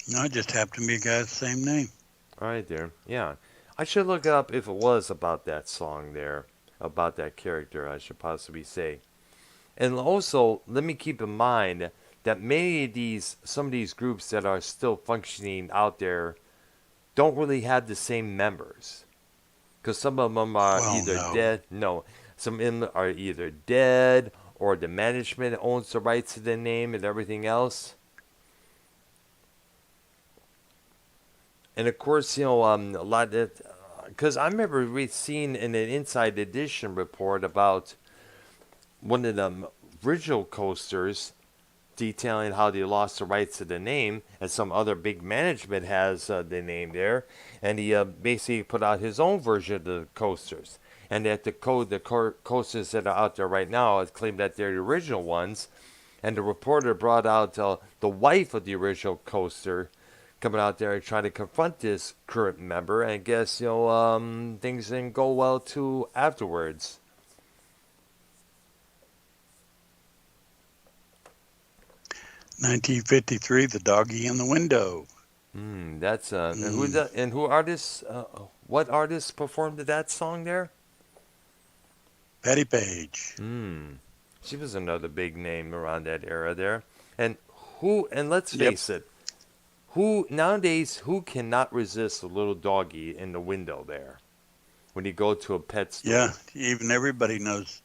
[SPEAKER 2] No, it just happened to be a guy with the same name.
[SPEAKER 1] All right, there. Yeah, I should look it up if it was about that song there, about that character. I should possibly say. And also, let me keep in mind that some of these groups that are still functioning out there don't really have the same members. Because some of them are
[SPEAKER 2] Well,
[SPEAKER 1] either
[SPEAKER 2] no.
[SPEAKER 1] dead. No, some of them are either dead or the management owns the rights to the name and everything else. And of course, a lot of, because I remember seeing in an Inside Edition report about one of the original coasters detailing how they lost the rights to the name, and some other big management has the name there, and he basically put out his own version of the coasters, and that coasters that are out there right now claim that they're the original ones, and the reporter brought out the wife of the original coaster coming out there and trying to confront this current member, and I guess things didn't go well too afterwards.
[SPEAKER 2] 1953, The Doggy in the Window.
[SPEAKER 1] That's and who artists? What artists performed that song there?
[SPEAKER 2] Patty Page.
[SPEAKER 1] She was another big name around that era there. And who? And let's
[SPEAKER 2] Yep.
[SPEAKER 1] face it, who cannot resist a little doggy in the window there when you go to a pet store?
[SPEAKER 2] Yeah, even everybody knows.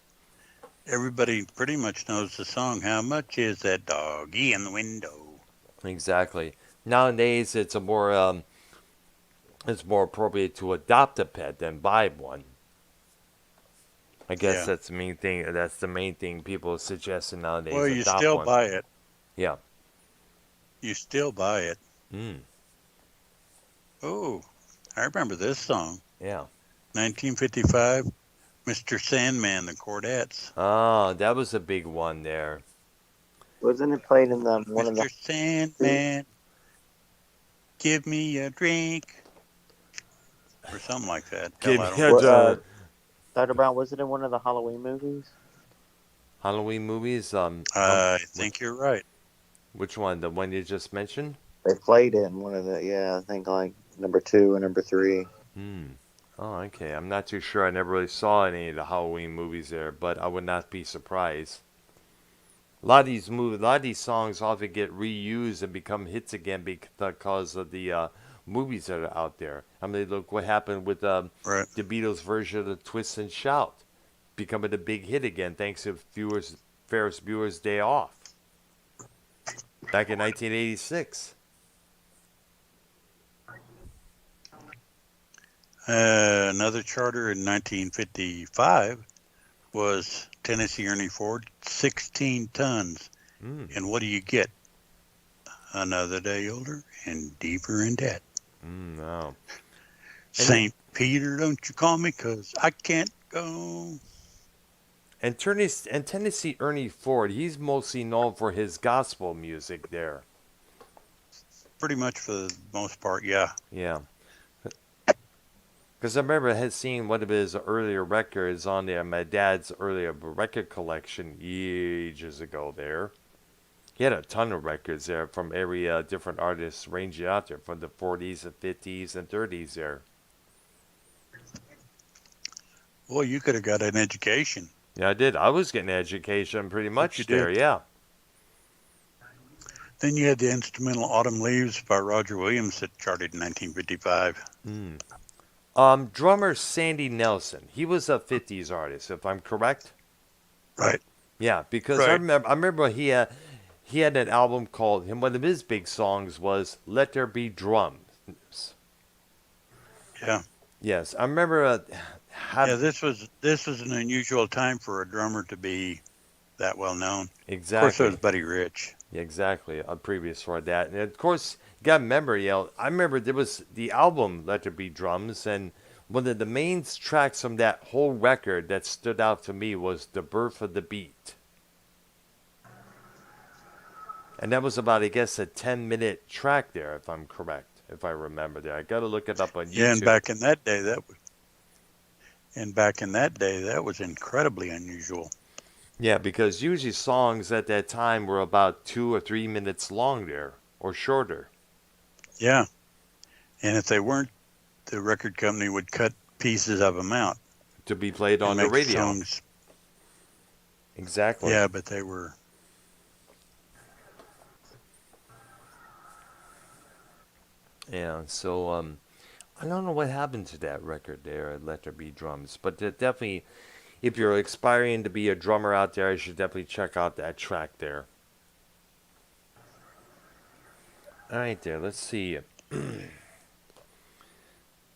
[SPEAKER 2] Everybody pretty much knows the song. How much is that doggy in the window?
[SPEAKER 1] Exactly. Nowadays, it's more appropriate to adopt a pet than buy one. I guess
[SPEAKER 2] Yeah.
[SPEAKER 1] that's the main thing. That's the main thing people are suggesting nowadays.
[SPEAKER 2] Well, you
[SPEAKER 1] adopt
[SPEAKER 2] still
[SPEAKER 1] one.
[SPEAKER 2] buy it.
[SPEAKER 1] Yeah.
[SPEAKER 2] You still buy it.
[SPEAKER 1] Mm.
[SPEAKER 2] Oh, I remember this song.
[SPEAKER 1] Yeah.
[SPEAKER 2] 1955, Mr. Sandman, the Chordettes.
[SPEAKER 1] Oh, that was a big one there.
[SPEAKER 3] wasn't it played in the one of
[SPEAKER 2] Mr.
[SPEAKER 3] the?
[SPEAKER 2] Sandman, give me a drink. Or something like that. Hell, I don't know.
[SPEAKER 3] What, Dr. Brown, was it in one of the Halloween movies?
[SPEAKER 1] Halloween movies.
[SPEAKER 2] I think you're right.
[SPEAKER 1] Which one? The one you just mentioned?
[SPEAKER 3] They played it in one of the, I think like number 2 and number 3.
[SPEAKER 1] Oh, okay. I'm not too sure. I never really saw any of the Halloween movies there, but I would not be surprised. A lot of these songs often get reused and become hits again because of the movies that are out there. I mean, look what happened with
[SPEAKER 2] Right.
[SPEAKER 1] the Beatles' version of Twist and Shout, becoming a big hit again thanks to Ferris Bueller's Day Off back in 1986.
[SPEAKER 2] Another charter in 1955 was Tennessee Ernie Ford, 16 tons. And what do you get? Another day older and deeper in debt.
[SPEAKER 1] No.
[SPEAKER 2] St. Peter, don't you call me, 'cause I can't go.
[SPEAKER 1] And Tennessee Ernie Ford, he's mostly known for his gospel music there.
[SPEAKER 2] Pretty much for the most part, yeah.
[SPEAKER 1] Yeah. Because I remember seeing one of his earlier records on there, my dad's earlier record collection ages ago there. He had a ton of records there from every different artists ranging out there from the 40s and 50s and 30s there.
[SPEAKER 2] Well, you could have got an education.
[SPEAKER 1] Yeah, I did. I was getting education pretty much
[SPEAKER 2] you
[SPEAKER 1] there,
[SPEAKER 2] did.
[SPEAKER 1] yeah.
[SPEAKER 2] Then you had the instrumental Autumn Leaves by Roger Williams that charted in 1955.
[SPEAKER 1] Drummer Sandy Nelson. He was a 50s artist, if I'm correct.
[SPEAKER 2] Right.
[SPEAKER 1] Yeah, because
[SPEAKER 2] Right.
[SPEAKER 1] I remember he had an album called, and one of his big songs was "Let There Be Drums."
[SPEAKER 2] Yeah.
[SPEAKER 1] Yes, I remember.
[SPEAKER 2] Yeah, this was an unusual time for a drummer to be that well known.
[SPEAKER 1] Exactly.
[SPEAKER 2] Of course, there was Buddy Rich.
[SPEAKER 1] Yeah, exactly. A previous for that, and of course, you got to remember, I remember there was the album "Let There Be Drums," and one of the main tracks from that whole record that stood out to me was "The Birth of the Beat," and that was about, I guess, a 10-minute track there, if I'm correct, if I remember there. I got to look it up on YouTube.
[SPEAKER 2] Yeah, and back in that day, that was incredibly unusual.
[SPEAKER 1] Yeah, because usually songs at that time were about 2 or 3 minutes long there, or shorter.
[SPEAKER 2] Yeah, and if they weren't, the record company would cut pieces of them out
[SPEAKER 1] To be played on
[SPEAKER 2] and
[SPEAKER 1] the
[SPEAKER 2] make
[SPEAKER 1] radio.
[SPEAKER 2] songs.
[SPEAKER 1] Exactly.
[SPEAKER 2] Yeah, but they were.
[SPEAKER 1] Yeah, so I don't know what happened to that record there, Let There Be Drums, but definitely, if you're aspiring to be a drummer out there, you should definitely check out that track there. All right, there. Let's see.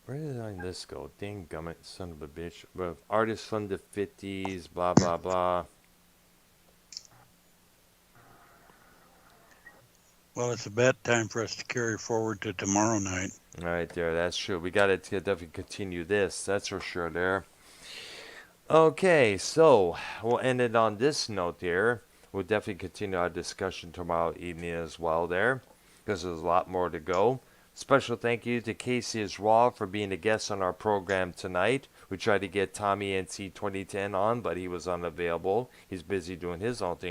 [SPEAKER 1] Where did I this go? Dang gummit, son of a bitch. But artists from the 50s, blah blah blah.
[SPEAKER 2] Well, it's a bad time for us to carry forward to tomorrow night.
[SPEAKER 1] All right, there. That's true. We got to definitely continue this. That's for sure. There. Okay, so we'll end it on this note there. We'll definitely continue our discussion tomorrow evening as well there, because there's a lot more to go. Special thank you to Casey Raw for being a guest on our program tonight. We tried to get Tommy NC 2010 on, but he was unavailable. He's busy doing his own thing.